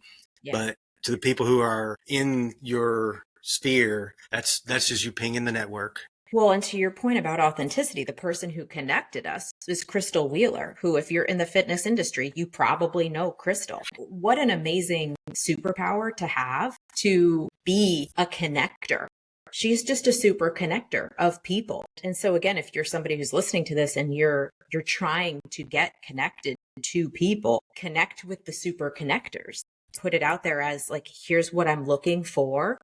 but to the people who are in your sphere, that's just you pinging the network. Well, and to your point about authenticity, the person who connected us is Crystal Wheeler, who, if you're in the fitness industry, you probably know Crystal. What an amazing superpower to have, to be a connector. She's just a super connector of people. And so again, if you're somebody who's listening to this and you're trying to get connected to people, connect with the super connectors. Put it out there as like, here's what I'm looking for.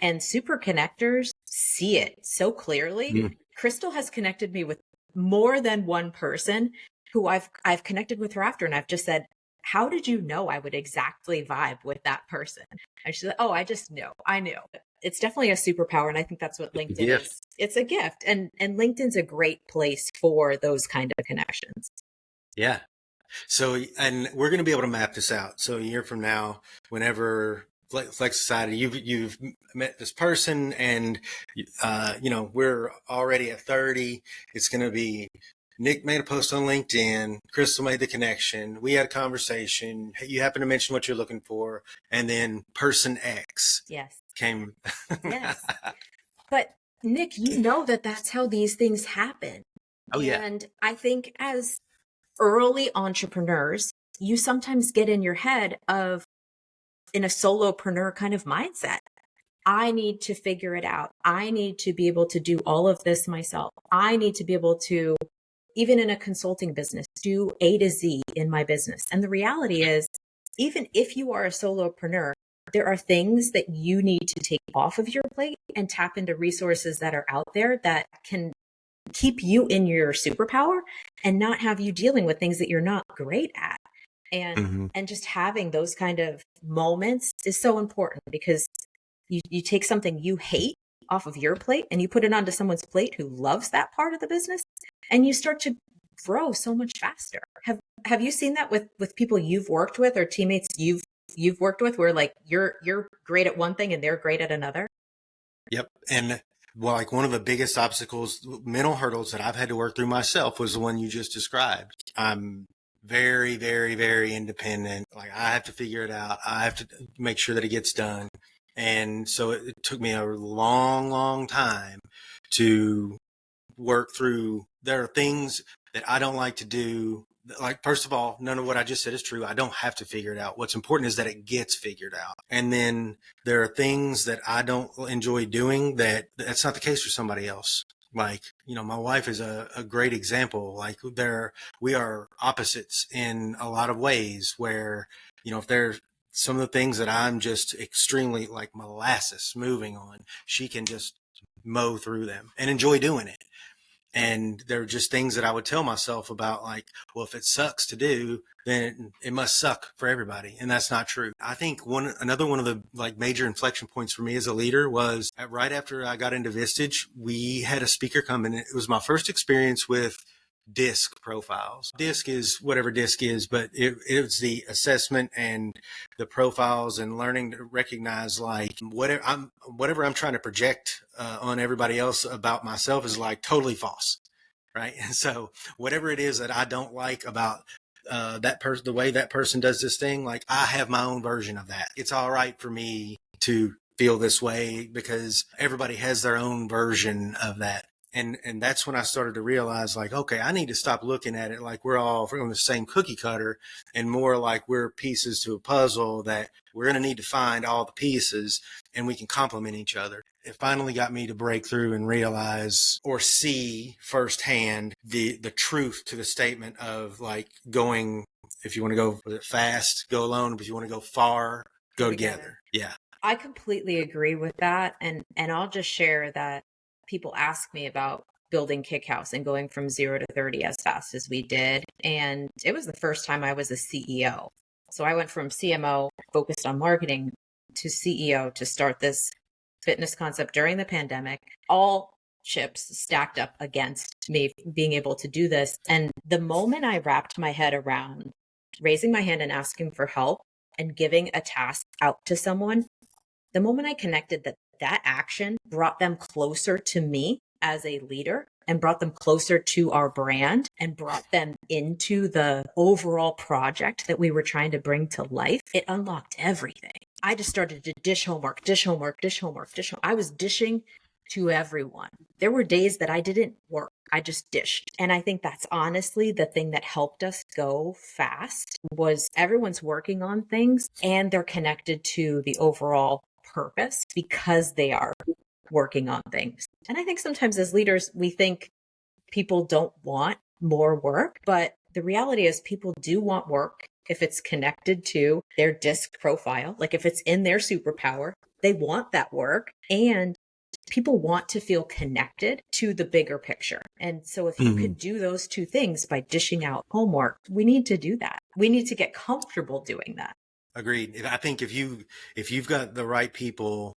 And super connectors see it so clearly. Mm. Crystal has connected me with more than one person who I've connected with her after. And I've just said, how did you know I would exactly vibe with that person? And she said, oh, I just knew. I knew. It's definitely a superpower. And I think that's what LinkedIn is. It's a gift. And LinkedIn's a great place for those kind of connections. Yeah. So, and we're going to be able to map this out. So a year from now, whenever Flex Society, you've met this person, and we're already at 30. It's going to be Nick made a post on LinkedIn, Crystal made the connection, we had a conversation, you happen to mention what you're looking for, and then person X came. Yes. But Nick, that's how these things happen. Oh yeah. And I think as early entrepreneurs, you sometimes get in your head in a solopreneur kind of mindset. I need to figure it out. I need to be able to do all of this myself. I need to be able to, even in a consulting business, do A to Z in my business. And the reality is, even if you are a solopreneur, there are things that you need to take off of your plate and tap into resources that are out there that can keep you in your superpower and not have you dealing with things that you're not great at. And just having those kind of moments is so important, because you take something you hate off of your plate and you put it onto someone's plate who loves that part of the business, and you start to grow so much faster. Have you seen that with people you've worked with, or teammates you've worked with, where like you're great at one thing and they're great at another? Yep. And well, like one of the biggest obstacles, mental hurdles that I've had to work through myself was the one you just described. I'm very, very, very independent. Like, I have to figure it out. I have to make sure that it gets done. And so it took me a long, long time to work through. There are things that I don't like to do. Like, first of all, none of what I just said is true. I don't have to figure it out. What's important is that it gets figured out. And then there are things that I don't enjoy doing that's not the case for somebody else. Like, my wife is a great example. Like, we are opposites in a lot of ways, where, if there's some of the things that I'm just extremely like molasses moving on, she can just mow through them and enjoy doing it. And there are just things that I would tell myself about, like, well, if it sucks to do, then it must suck for everybody. And that's not true. I think another one of the like major inflection points for me as a leader was right after I got into Vistage, we had a speaker come in. It was my first experience with DISC profiles. DISC is whatever DISC is, but it was the assessment and the profiles and learning to recognize like whatever I'm trying to project on everybody else about myself is like totally false, right? And so whatever it is that I don't like about that person, the way that person does this thing, like I have my own version of that. It's all right for me to feel this way because everybody has their own version of that. And that's when I started to realize, like, okay, I need to stop looking at it like we're all from the same cookie cutter and more like we're pieces to a puzzle that we're going to need to find all the pieces and we can complement each other. It finally got me to break through and realize or see firsthand the truth to the statement of like going, if you want to go fast, go alone. But if you want to go far, go together. Yeah. I completely agree with that. And I'll just share that people ask me about building Kickhouse and going from 0 to 30 as fast as we did. And it was the first time I was a CEO. So I went from CMO focused on marketing to CEO to start this fitness concept during the pandemic. All chips stacked up against me being able to do this. And the moment I wrapped my head around raising my hand and asking for help and giving a task out to someone, the moment I connected that action brought them closer to me as a leader and brought them closer to our brand and brought them into the overall project that we were trying to bring to life, it unlocked everything. I just started to dish homework. I was dishing to everyone. There were days that I didn't work. I just dished. And I think that's honestly the thing that helped us go fast was everyone's working on things and they're connected to the overall purpose because they are working on things. And I think sometimes as leaders, we think people don't want more work, but the reality is people do want work if it's connected to their DISC profile. Like if it's in their superpower, they want that work and people want to feel connected to the bigger picture. And so if you could do those two things by dishing out homework, we need to do that. We need to get comfortable doing that. Agreed. I think if you've got the right people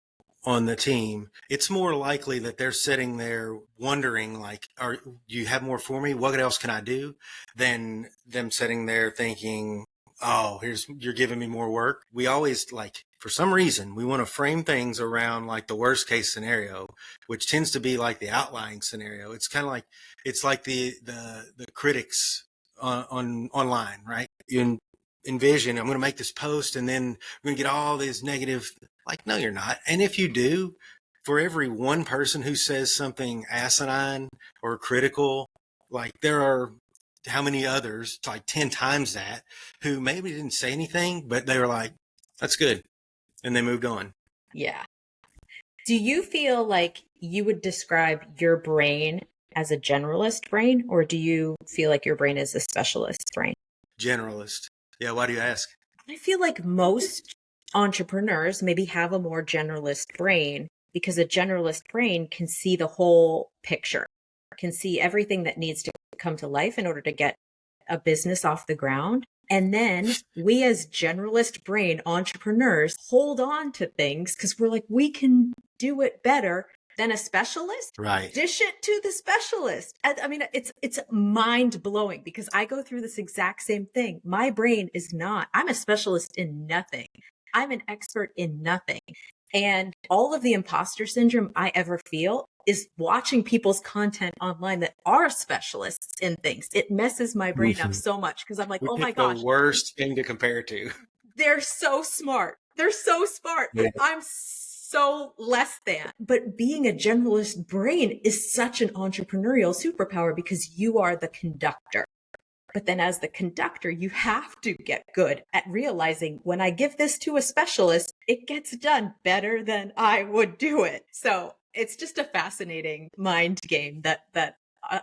on the team, it's more likely that they're sitting there wondering like, do you have more for me? What else can I do? Than them sitting there thinking, oh, you're giving me more work. We always like, for some reason, we want to frame things around like the worst case scenario, which tends to be like the outlying scenario. It's kind of like, it's like the critics online, right? You envision, I'm going to make this post and then I'm going to get all these negative, like, no, you're not. And if you do, for every one person who says something asinine or critical, like there are how many others, like 10 times that, who maybe didn't say anything, but they were like, that's good. And they moved on. Yeah. Do you feel like you would describe your brain as a generalist brain, or do you feel like your brain is a specialist brain? Generalist. Yeah. Why do you ask? I feel like most entrepreneurs maybe have a more generalist brain because a generalist brain can see the whole picture, can see everything that needs to come to life in order to get a business off the ground. And then we as generalist brain entrepreneurs hold on to things because we're like, we can do it better than a specialist. Right. Dish it to the specialist. I mean, it's mind blowing because I go through this exact same thing. My brain is not, I'm a specialist in nothing. I'm an expert in nothing. And all of the imposter syndrome I ever feel is watching people's content online that are specialists in things. It messes my brain up so much because I'm like, oh my gosh. The worst thing to compare to. They're so smart. They're so smart. Yeah. I'm so less than. But being a generalist brain is such an entrepreneurial superpower because you are the conductor. But then as the conductor, you have to get good at realizing when I give this to a specialist, it gets done better than I would do it. So it's just a fascinating mind game that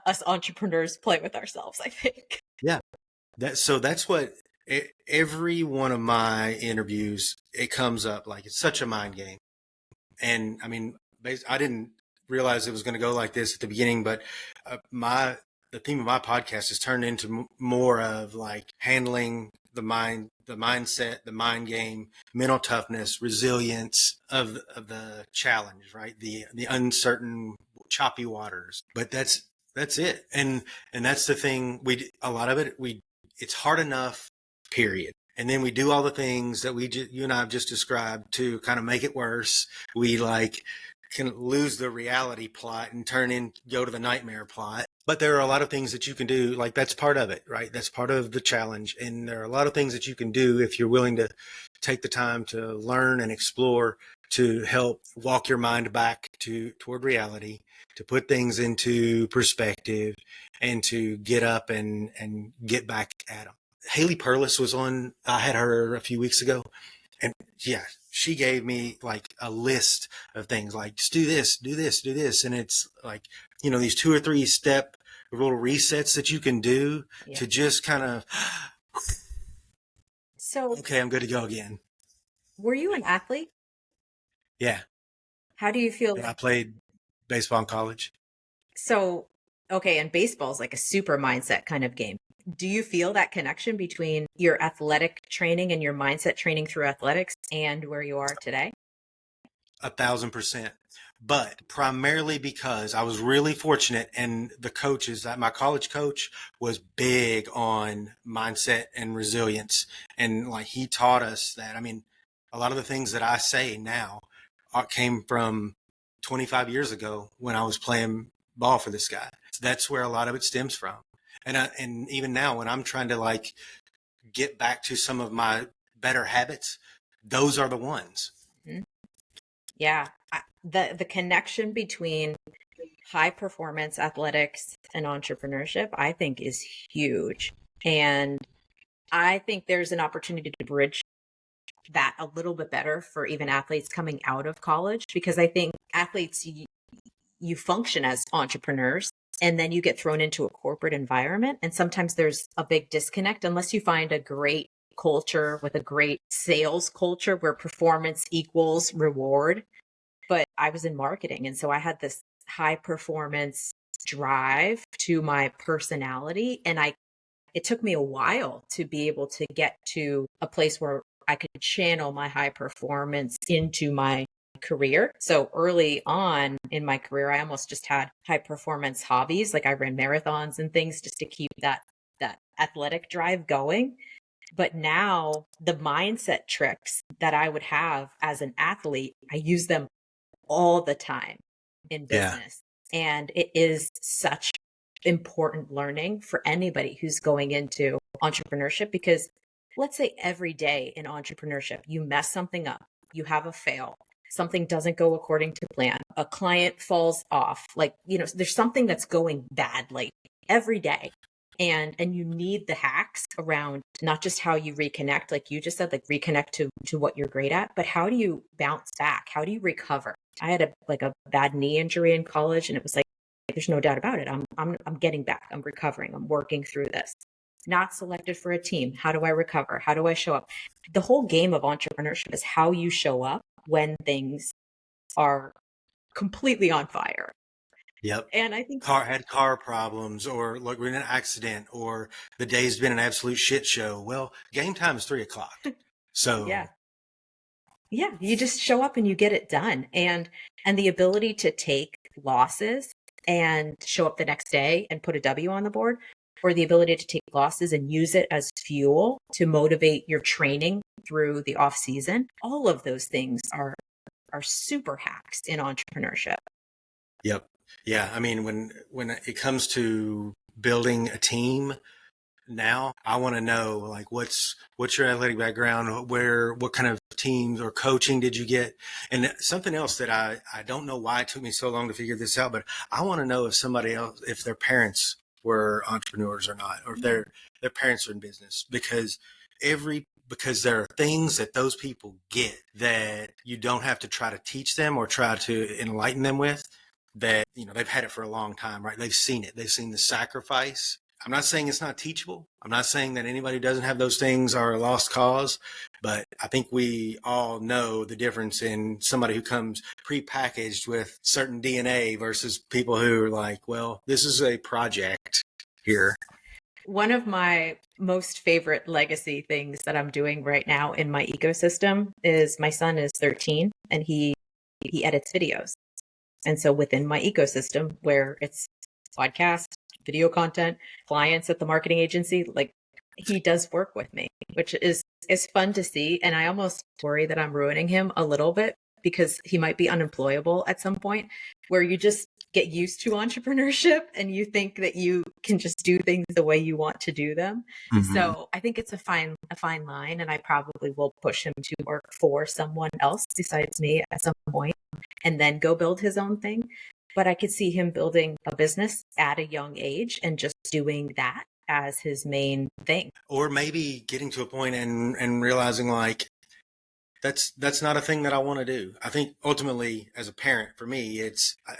us entrepreneurs play with ourselves, I think. Yeah. That's what every one of my interviews, it comes up like it's such a mind game. And I mean, I didn't realize it was going to go like this at the beginning, but the theme of my podcast has turned into more of like handling the mindset, the mind game, mental toughness, resilience of the challenge, right? The uncertain, choppy waters. But that's it. And that's the thing. A lot of it, it's hard enough, period. And then we do all the things that you and I have just described to kind of make it worse. We like can lose the reality plot and go to the nightmare plot. But there are a lot of things that you can do. Like that's part of it, right? That's part of the challenge. And there are a lot of things that you can do if you're willing to take the time to learn and explore, to help walk your mind back toward reality, to put things into perspective, and to get up and get back at them. Haley Perlis was on, I had her a few weeks ago, and yeah, she gave me like a list of things like just do this, do this, do this. And it's like, these 2 or 3 step little resets that you can do to just kind of, okay, I'm good to go again. Were you an athlete? Yeah. How do you feel? I played baseball in college. So, okay, and baseball is like a super mindset kind of game. Do you feel that connection between your athletic training and your mindset training through athletics and where you are today? 1,000%. But primarily because I was really fortunate, and the coaches, my college coach was big on mindset and resilience. And like he taught us that. I mean, a lot of the things that I say now came from 25 years ago when I was playing ball for this guy. That's where a lot of it stems from. And even now when I'm trying to like get back to some of my better habits, those are the ones. Mm-hmm. Yeah. The connection between high performance athletics and entrepreneurship, I think, is huge. And I think there's an opportunity to bridge that a little bit better for even athletes coming out of college, because I think athletes, you function as entrepreneurs and then you get thrown into a corporate environment. And sometimes there's a big disconnect unless you find a great culture with a great sales culture where performance equals reward. But I was in marketing. And so I had this high performance drive to my personality. And it took me a while to be able to get to a place where I could channel my high performance into my career. So early on in my career, I almost just had high performance hobbies. Like I ran marathons and things just to keep that athletic drive going. But now the mindset tricks that I would have as an athlete, I use them all the time in business. Yeah. And it is such important learning for anybody who's going into entrepreneurship, because let's say every day in entrepreneurship, you mess something up, you have a fail, something doesn't go according to plan, a client falls off, like, there's something that's going badly every day. And you need the hacks around not just how you reconnect, like you just said, like reconnect to what you're great at, but how do you bounce back? How do you recover? I had a bad knee injury in college, and it was like, there's no doubt about it. I'm getting back. I'm recovering. I'm working through this. Not selected for a team. How do I recover? How do I show up? The whole game of entrepreneurship is how you show up when things are completely on fire. Yep. And I think had car problems, or like we're in an accident, or the day's been an absolute shit show. Well, game time is 3:00. So yeah, you just show up and you get it done. And the ability to take losses and show up the next day and put a W on the board, or the ability to take losses and use it as fuel to motivate your training through the off season. All of those things are super hacks in entrepreneurship. Yep. Yeah. I mean, when it comes to building a team now, I want to know like what's your athletic background, what kind of teams or coaching did you get? And something else that I don't know why it took me so long to figure this out, but I want to know if somebody else, if their parents were entrepreneurs or not, or if their parents are in business, because there are things that those people get that you don't have to try to teach them or try to enlighten them with, that they've had it for a long time, right? They've seen it. They've seen the sacrifice. I'm not saying it's not teachable. I'm not saying that anybody who doesn't have those things are a lost cause, but I think we all know the difference in somebody who comes prepackaged with certain DNA versus people who are like, well, this is a project here. One of my most favorite legacy things that I'm doing right now in my ecosystem is my son is 13 and he edits videos. And so within my ecosystem, where it's podcast, video content, clients at the marketing agency, like he does work with me, which is fun to see. And I almost worry that I'm ruining him a little bit because he might be unemployable at some point, where you just get used to entrepreneurship and you think that you can just do things the way you want to do them. Mm-hmm. So I think it's a fine line, and I probably will push him to work for someone else besides me at some point and then go build his own thing. But I could see him building a business at a young age and just doing that as his main thing. Or maybe getting to a point and realizing like, that's not a thing that I want to do. I think ultimately as a parent, for me,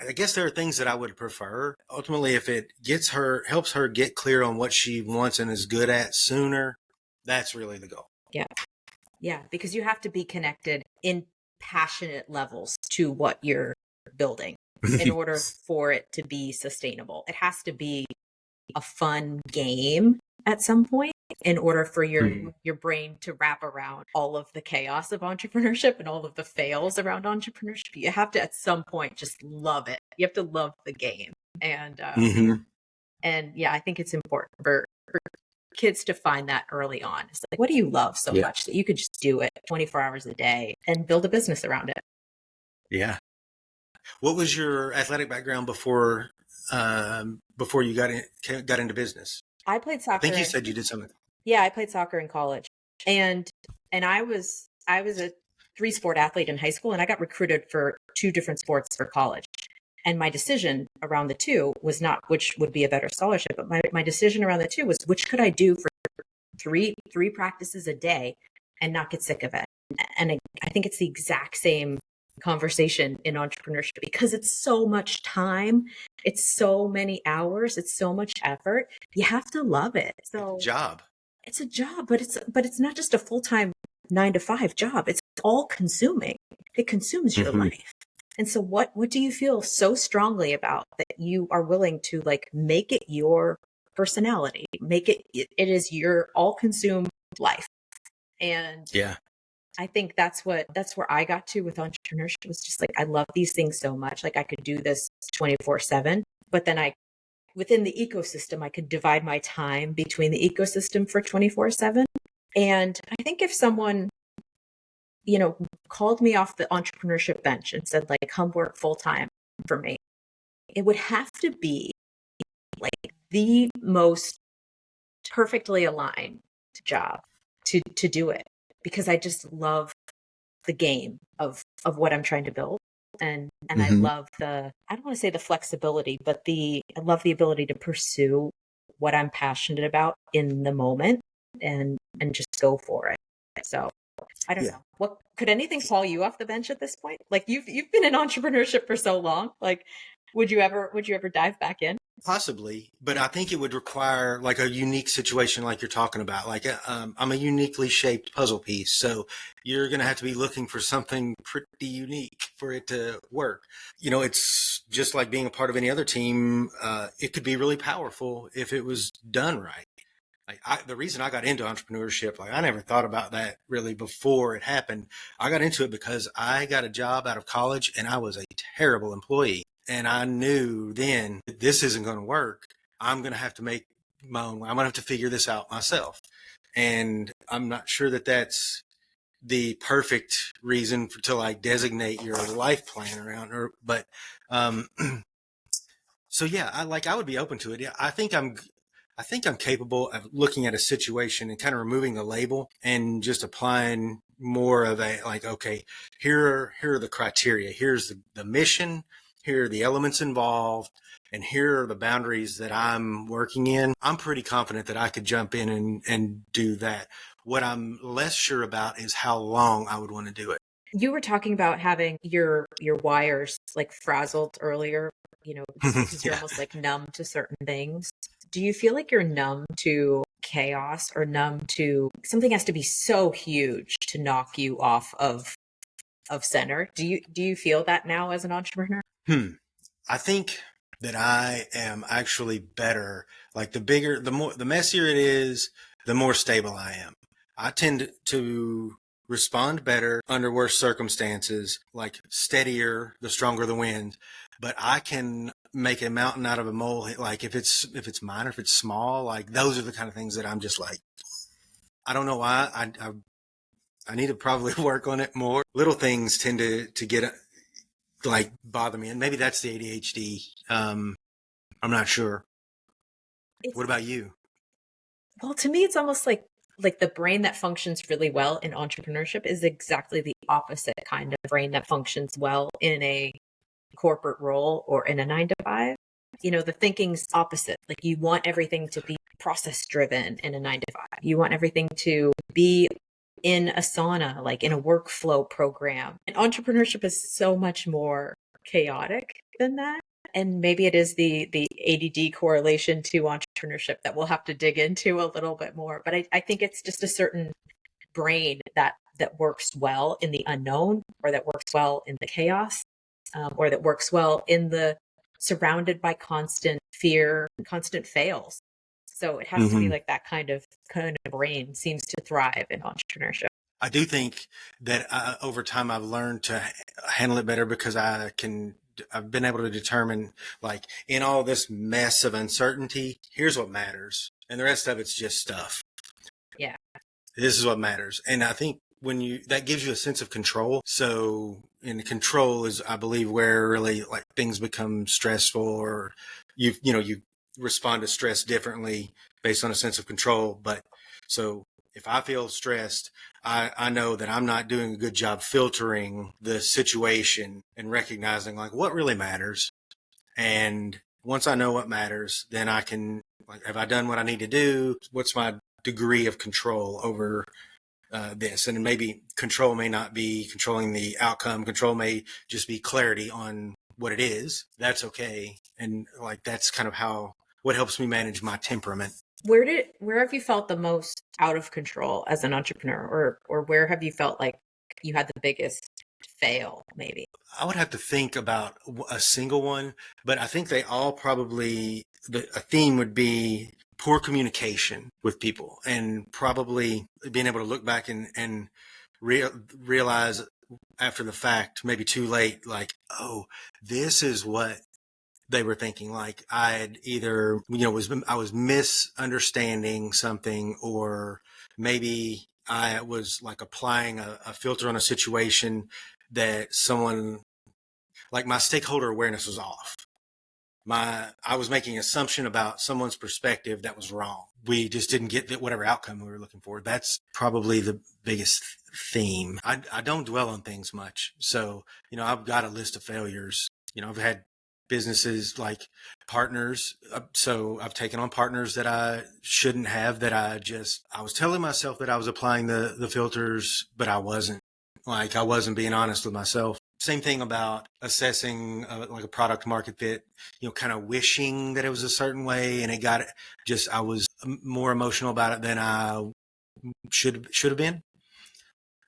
I guess there are things that I would prefer. Ultimately, if it helps her get clear on what she wants and is good at sooner, that's really the goal. Yeah. Yeah. Because you have to be connected in passionate levels to what you're building in order for it to be sustainable. It has to be a fun game at some point in order for your brain to wrap around all of the chaos of entrepreneurship and all of the fails around entrepreneurship. You have to at some point just love it. You have to love the game. And and yeah, I think it's important for kids to find that early on. It's like, what do you love so much that you could just do it 24 hours a day and build a business around it? Yeah. What was your athletic background before you got into business? I played soccer. I think you said you did something. Yeah, I played soccer in college, and I was a 3-sport athlete in high school, and I got recruited for 2 different sports for college. And my decision around the 2 was not which would be a better scholarship, but my decision around the 2 was which could I do for three practices a day and not get sick of it. And I think it's the exact same conversation in entrepreneurship because it's so much time, it's so many hours, it's so much effort. You have to love it. So it's a job, but it's not just a full-time 9-to-5 job. It's all consuming. It consumes your life. And so what do you feel so strongly about that you are willing to like make it your personality, make it is your all consumed life? And yeah, I think that's where I got to with entrepreneurship. Was just like, I love these things so much. Like I could do this 24/7, but then within the ecosystem, I could divide my time between the ecosystem for 24/7. And I think if someone, called me off the entrepreneurship bench and said like, come work full time for me, it would have to be like the most perfectly aligned job to do it. Because I just love the game of what I'm trying to build. And I love I don't want to say the flexibility, but I love the ability to pursue what I'm passionate about in the moment and just go for it. So I don't know. What could anything call you off the bench at this point? Like you've been in entrepreneurship for so long. Like would you ever dive back in? Possibly, but I think it would require like a unique situation like you're talking about. Like I'm a uniquely shaped puzzle piece. So you're going to have to be looking for something pretty unique for it to work. It's just like being a part of any other team. It could be really powerful if it was done right. Like the reason I got into entrepreneurship, like I never thought about that really before it happened. I got into it because I got a job out of college and I was a terrible employee. And I knew then this isn't going to work. I'm going to have to make my own way. I'm going to have to figure this out myself. And I'm not sure that that's the perfect reason to like designate your life plan around her. But so yeah, I would be open to it. Yeah, I think I'm capable of looking at a situation and kind of removing the label and just applying more of a like, okay, here are the criteria. Here's the mission. Here are the elements involved, and here are the boundaries that I'm working in. I'm pretty confident that I could jump in and do that. What I'm less sure about is how long I would want to do it. You were talking about having your wires like frazzled earlier, because you're almost like numb to certain things. do you feel like you're numb to chaos or numb to something has to be so huge to knock you off of center? Do you feel that now as an entrepreneur? I think that I am actually better. Like the messier it is, the more stable I am. I tend to respond better under worse circumstances, like steadier, the stronger the wind. But I can make a mountain out of a molehill. Like if it's minor, if it's small, like those are the kind of things that I'm just like, I don't know why. I need to probably work on it more. Little things tend to get like bother me, and maybe that's the ADHD. I'm not sure. What about you? Well, to me, it's almost like the brain that functions really well in entrepreneurship is exactly the opposite kind of brain that functions well in a corporate role or in a 9 to 5. The thinking's opposite. Like you want everything to be process driven in a 9 to 5. You want everything to be in a sauna, like in a workflow program. And entrepreneurship is so much more chaotic than that. And maybe it is the ADD correlation to entrepreneurship that we'll have to dig into a little bit more. But I think it's just a certain brain that works well in the unknown, or that works well in the chaos, or that works well in the surrounded by constant fear, constant fails. So it has to be like that kind of brain seems to thrive in entrepreneurship. I do think that over time I've learned to handle it better because I've been able to determine, like, in all this mess of uncertainty, here's what matters. And the rest of it's just stuff. Yeah. This is what matters. And I think that gives you a sense of control. So, and control is, I believe, where really like things become stressful, or you respond to stress differently based on a sense of control. But so if I feel stressed, I know that I'm not doing a good job filtering the situation and recognizing like what really matters. And once I know what matters, then I can, like, have I done what I need to do? What's my degree of control over this? And maybe control may not be controlling the outcome. Control may just be clarity on what it is. That's okay. And like, that's kind of what helps me manage my temperament. Where have you felt the most out of control as an entrepreneur, or where have you felt like you had the biggest fail, maybe? I would have to think about a single one, but I think they all probably, a theme would be poor communication with people, and probably being able to look back and realize after the fact, maybe too late, like, oh, this is what they were thinking. Like I had either, I was misunderstanding something, or maybe I was like applying a filter on a situation that someone, like my stakeholder awareness was off. I was making an assumption about someone's perspective that was wrong. We just didn't get whatever outcome we were looking for. That's probably the biggest theme. I don't dwell on things much. So, I've got a list of failures. I've had businesses like partners. So I've taken on partners that I shouldn't have, that I was telling myself that I was applying the filters, but I wasn't. Like I wasn't being honest with myself. Same thing about assessing like a product market fit, kind of wishing that it was a certain way, and I was more emotional about it than I should have been.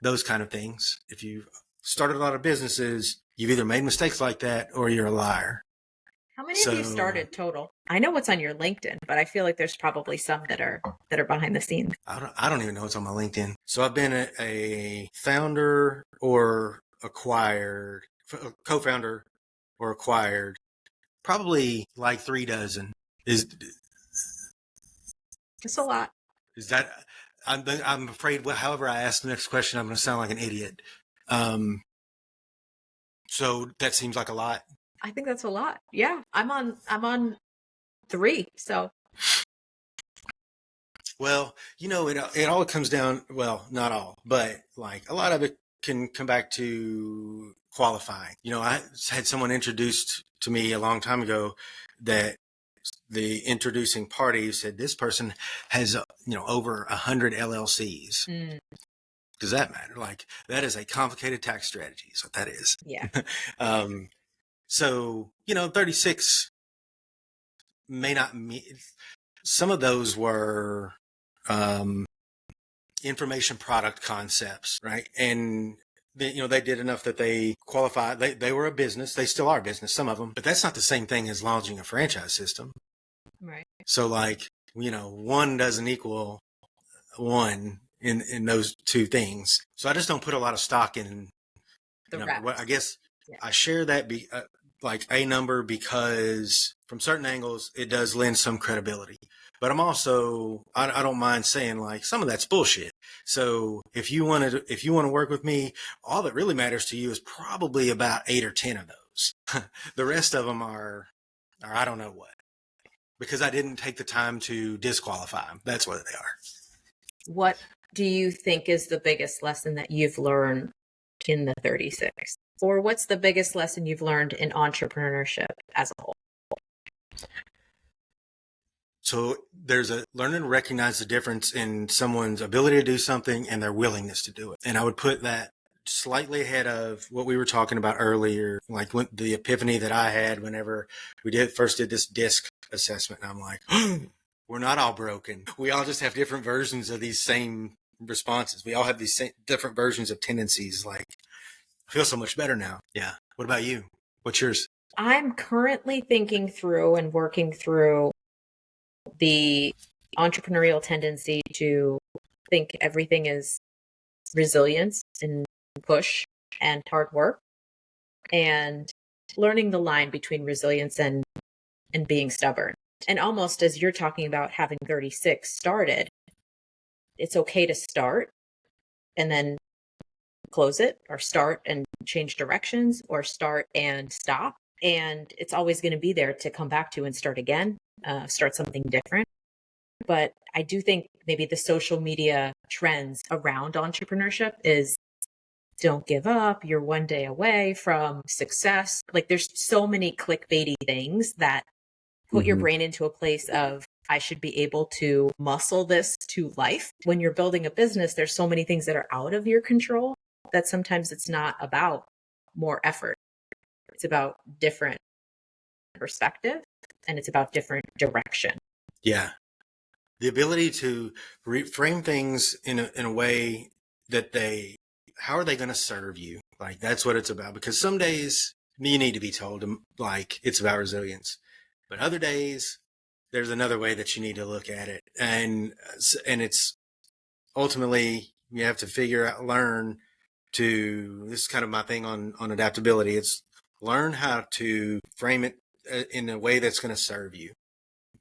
Those kind of things. If you've started a lot of businesses, you've either made mistakes like that or you're a liar. How many have you started total? I know what's on your LinkedIn, but I feel like there's probably some that are behind the scenes. I don't even know what's on my LinkedIn. So I've been a founder or acquired, co-founder or acquired, probably like 3 dozen. It's a lot. Is that? I'm afraid. However I ask the next question, I'm going to sound like an idiot. So that seems like a lot. I think that's a lot. Yeah, I'm on 3. So, well, it all comes down. Well, not all, but like a lot of it can come back to qualifying. I had someone introduced to me a long time ago that the introducing party said this person has over 100 LLCs. Does that matter? Like that is a complicated tax strategy. Is what that is. Yeah. So, 36 may not mean, some of those were information product concepts, right? And they did enough that they qualified. They were a business. They still are a business, some of them, but that's not the same thing as launching a franchise system. Right. So like, one doesn't equal one in those two things. So I just don't put a lot of stock in the number. I guess I share that like a number because from certain angles, it does lend some credibility. But I'm also, I don't mind saying like some of that's bullshit. So if you want to work with me, all that really matters to you is probably about 8 or 10 of those. The rest of them are I don't know what, because I didn't take the time to disqualify them. That's what they are. What do you think is the biggest lesson that you've learned in the 36? Or what's the biggest lesson you've learned in entrepreneurship as a whole? So there's learning to recognize the difference in someone's ability to do something and their willingness to do it. And I would put that slightly ahead of what we were talking about earlier, like the epiphany that I had whenever we first did this DISC assessment. And I'm like, we're not all broken. We all just have different versions of these same responses. We all have these different versions of tendencies. Like, I feel so much better now. Yeah. What about you? What's yours? I'm currently thinking through and working through the entrepreneurial tendency to think everything is resilience and push and hard work, and learning the line between resilience and being stubborn. And almost as you're talking about having 36 started, it's okay to start and then close it, or start and change directions, or start and stop. And it's always going to be there to come back to and start again, start something different. But I do think maybe the social media trends around entrepreneurship is don't give up. You're one day away from success. Like there's so many clickbaity things that put your brain into a place of, I should be able to muscle this to life. When you're building a business, there's so many things that are out of your control that sometimes it's not about more effort. It's about different perspective, and it's about different direction. Yeah. The ability to frame things in a way that how are they going to serve you? Like, that's what it's about. Because some days you need to be told, like, it's about resilience. But other days, there's another way that you need to look at it. And it's ultimately, you have to learn to, this is kind of my thing on adaptability. It's learn how to frame it in a way that's going to serve you.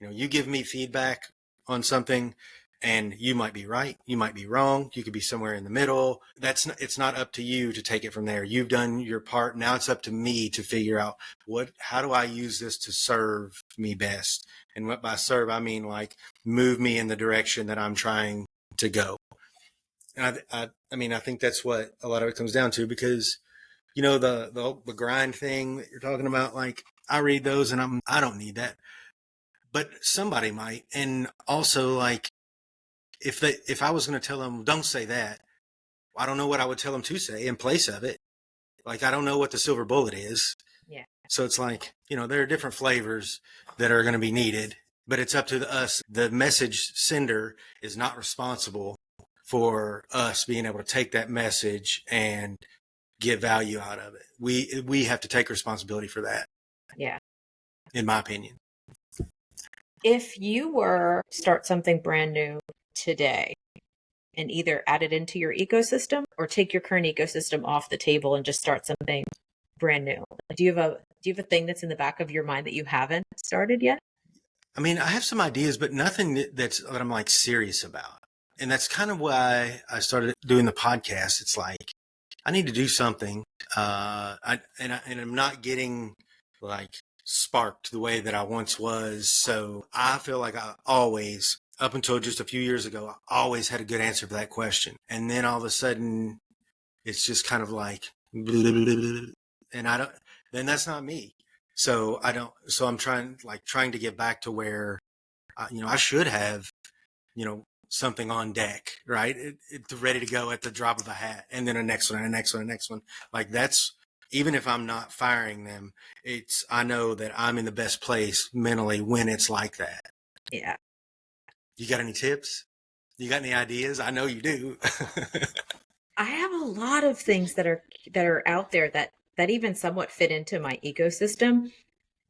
You give me feedback on something and you might be right. You might be wrong. You could be somewhere in the middle. It's not up to you to take it from there. You've done your part. Now it's up to me to figure out how do I use this to serve me best? And what by serve, I mean like move me in the direction that I'm trying to go. And I think that's what a lot of it comes down to, because, the grind thing that you're talking about, like I read those and I don't need that, but somebody might. And also, like, if I was going to tell them, don't say that, I don't know what I would tell them to say in place of it. Like, I don't know what the silver bullet is. Yeah. So it's like, there are different flavors that are going to be needed, but it's up to us. The message sender is not responsible for us being able to take that message and get value out of it. We have to take responsibility for that. Yeah. In my opinion. If you were to start something brand new today and either add it into your ecosystem or take your current ecosystem off the table and just start something brand new, do you have a thing that's in the back of your mind that you haven't started yet? I mean, I have some ideas, but nothing that I'm like serious about. And that's kind of why I started doing the podcast. It's like, I need to do something. And I'm not getting like sparked the way that I once was. So I feel like I always, up until just a few years ago, I always had a good answer for that question. And then all of a sudden it's just kind of like, and then that's not me. So I'm trying to get back to where, I should have, something on deck, right? It's ready to go at the drop of a hat, and then a next one, and a next one, and next one. Like, that's, even if I'm not firing them, I know that I'm in the best place mentally when it's like that. Yeah. You got any tips? You got any ideas? I know you do. I have a lot of things that are out there that even somewhat fit into my ecosystem.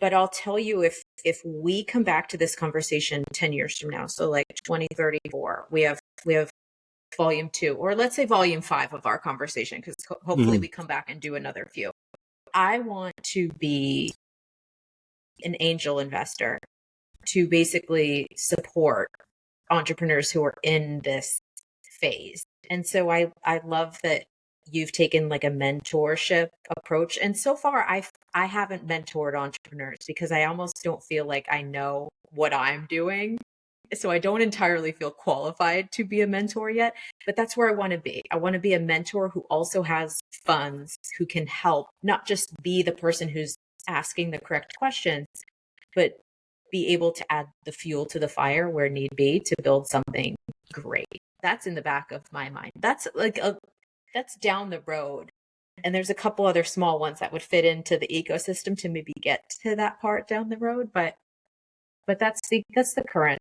But I'll tell you, if we come back to this conversation 10 years from now, so like 2034, we have volume 2, or let's say volume 5 of our conversation, because hopefully we come back and do another few. I want to be an angel investor to basically support entrepreneurs who are in this phase. And so I love that you've taken like a mentorship approach. And so far I haven't mentored entrepreneurs because I almost don't feel like I know what I'm doing. So I don't entirely feel qualified to be a mentor yet, but that's where I want to be. I want to be a mentor who also has funds, who can help, not just be the person who's asking the correct questions, but be able to add the fuel to the fire where need be to build something great. That's in the back of my mind. That's that's down the road. And there's a couple other small ones that would fit into the ecosystem to maybe get to that part down the road, but that's the current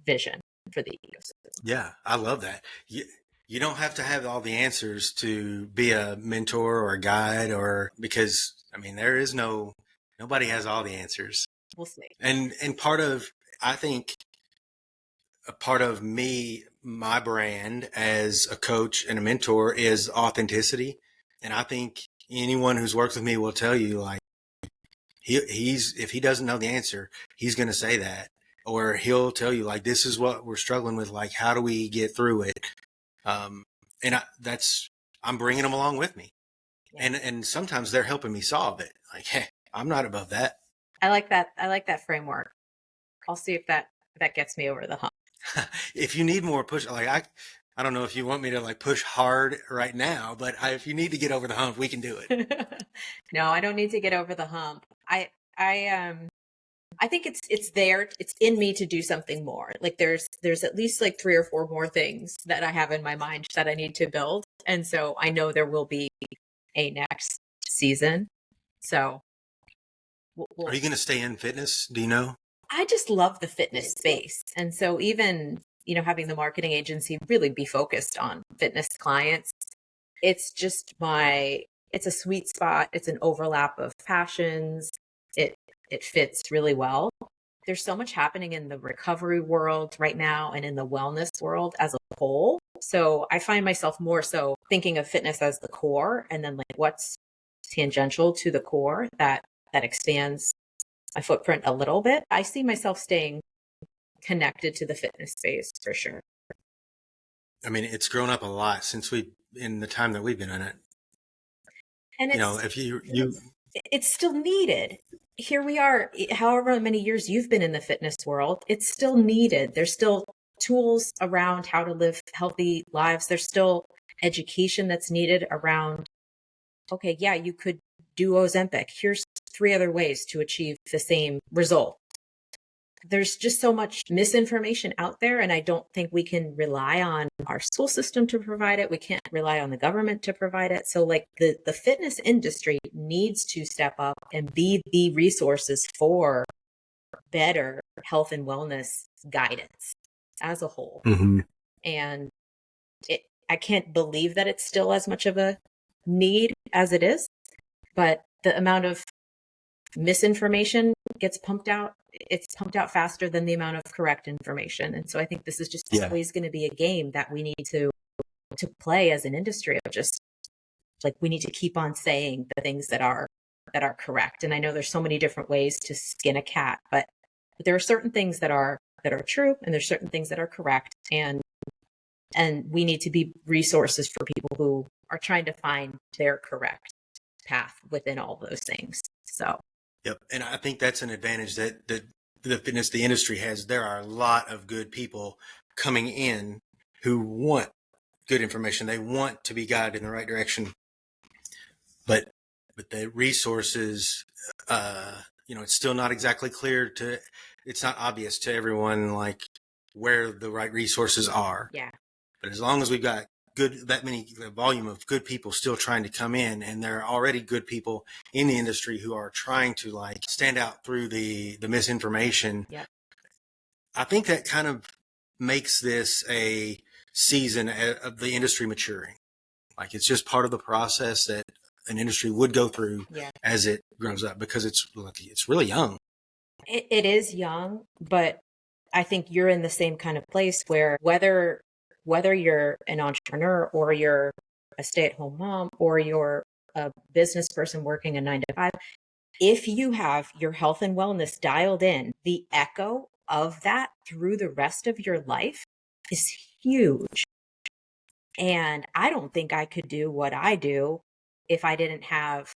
vision for the ecosystem. Yeah, I love that. You don't have to have all the answers to be a mentor or a guide, or because I mean nobody has all the answers. We'll see. And I think a part of my brand as a coach and a mentor is authenticity. And I think anyone who's worked with me will tell you, like, he's if he doesn't know the answer, he's going to say that, or he'll tell you, like, this is what we're struggling with. Like, how do we get through it? And I'm bringing them along with me. Yeah. And sometimes they're helping me solve it. Like, hey, I'm not above that. I like that framework. I'll see if that gets me over the hump. If you need more push, like I don't know if you want me to like push hard right now, but if you need to get over the hump, we can do it. No, I don't need to get over the hump. I think it's there. It's in me to do something more. Like there's at least like 3 or 4 more things that I have in my mind that I need to build. And so I know there will be a next season. So are you going to stay in fitness? Do you know? I just love the fitness space. And so even, having the marketing agency really be focused on fitness clients, it's just it's a sweet spot. It's an overlap of passions. It fits really well. There's so much happening in the recovery world right now and in the wellness world as a whole. So I find myself more so thinking of fitness as the core, and then like what's tangential to the core that expands my footprint a little bit. I see myself staying connected to the fitness space for sure. I mean, it's grown up a lot in the time that we've been in it. And if it's still needed. Here we are, however many years you've been in the fitness world, it's still needed. There's still tools around how to live healthy lives. There's still education that's needed around, okay, yeah, you could do Ozempic. Here's 3 other ways to achieve the same result. There's just so much misinformation out there, and I don't think we can rely on our school system to provide it. We can't rely on the government to provide it. So like the fitness industry needs to step up and be the resources for better health and wellness guidance as a whole. Mm-hmm. And I can't believe that it's still as much of a need as it is, but the amount of misinformation gets pumped out. It's pumped out faster than the amount of correct information. And so I think this is just always going to be a game that we need to play as an industry of just like, we need to keep on saying the things that are correct. And I know there's so many different ways to skin a cat, but there are certain things that are true, and there's certain things that are correct. And we need to be resources for people who are trying to find their correct path within all those things. So. Yep. And I think that's an advantage that the industry has. There are a lot of good people coming in who want good information. They want to be guided in the right direction. But the resources, it's still not exactly it's not obvious to everyone, like where the right resources are. Yeah. But as long as we've got the volume of good people still trying to come in, and there are already good people in the industry who are trying to like stand out through the misinformation. Yep. I think that kind of makes this a season of the industry maturing. Like it's just part of the process that an industry would go through as it grows up, because it's really young. It is young, but I think you're in the same kind of place where whether you're an entrepreneur or you're a stay-at-home mom or you're a business person working a 9 to 5, if you have your health and wellness dialed in, the echo of that through the rest of your life is huge. And I don't think I could do what I do if I didn't have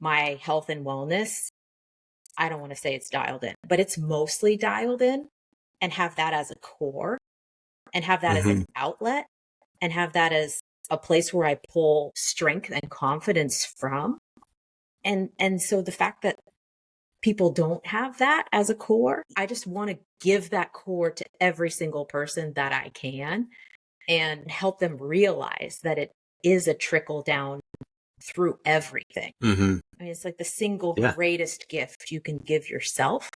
my health and wellness. I don't want to say it's dialed in, but it's mostly dialed in, and have that as a core and have that as an outlet and have that as a place where I pull strength and confidence from. And so the fact that people don't have that as a core, I just want to give that core to every single person that I can and help them realize that it is a trickle down through everything. I mean, it's like the single greatest gift you can give yourself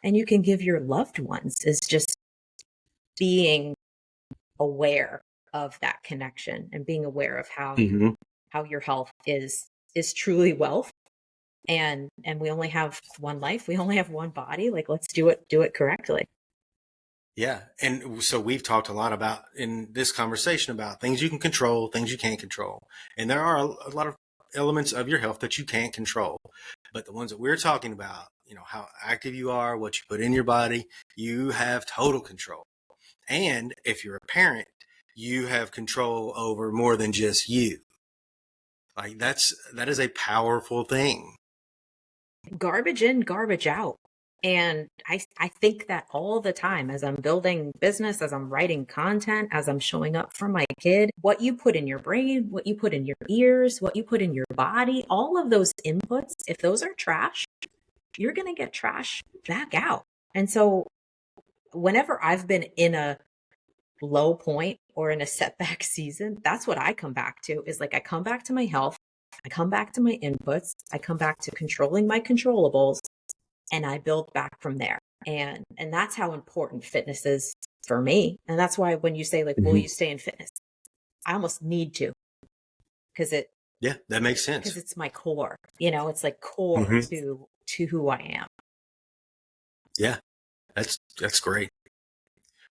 and you can give your loved ones is just being aware of that connection and being aware of how your health is truly wealth. And we only have one life. We only have one body. Like, let's do it correctly. Yeah. And so we've talked a lot about in this conversation about things you can control, things you can't control. And there are a lot of elements of your health that you can't control. But the ones that we're talking about, how active you are, what you put in your body, you have total control. And if you're a parent, you have control over more than just you. Like that is a powerful thing. Garbage in, garbage out. And I think that all the time as I'm building business, as I'm writing content, as I'm showing up for my kid, what you put in your brain, what you put in your ears, what you put in your body, all of those inputs, if those are trash, you're going to get trash back out. And so whenever I've been in a low point or in a setback season, that's what I come back to is like, I come back to my health. I come back to my inputs. I come back to controlling my controllables. And I build back from there. And that's how important fitness is for me. And that's why when you say like, will you stay in fitness? I almost need to, because that makes sense. Because it's my core, it's like core to who I am. Yeah, that's great.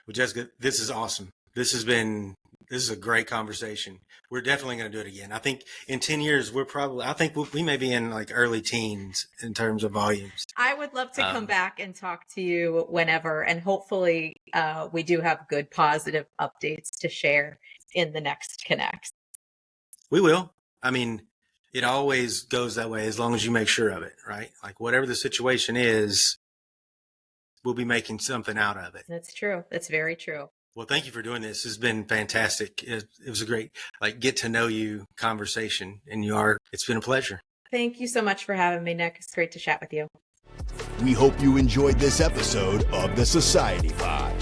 Well, Jessica, this is awesome. This is a great conversation. We're definitely going to do it again. I think in 10 years, we may be in like early teens in terms of volumes. I would love to come back and talk to you whenever. And hopefully we do have good, positive updates to share in the next Connects. We will. I mean, it always goes that way as long as you make sure of it, right? Like whatever the situation is, we'll be making something out of it. That's true. That's very true. Well, thank you for doing this. It's been fantastic. It was a great, get to know you conversation, and it's been a pleasure. Thank you so much for having me, Nick. It's great to chat with you. We hope you enjoyed this episode of the Society Pod.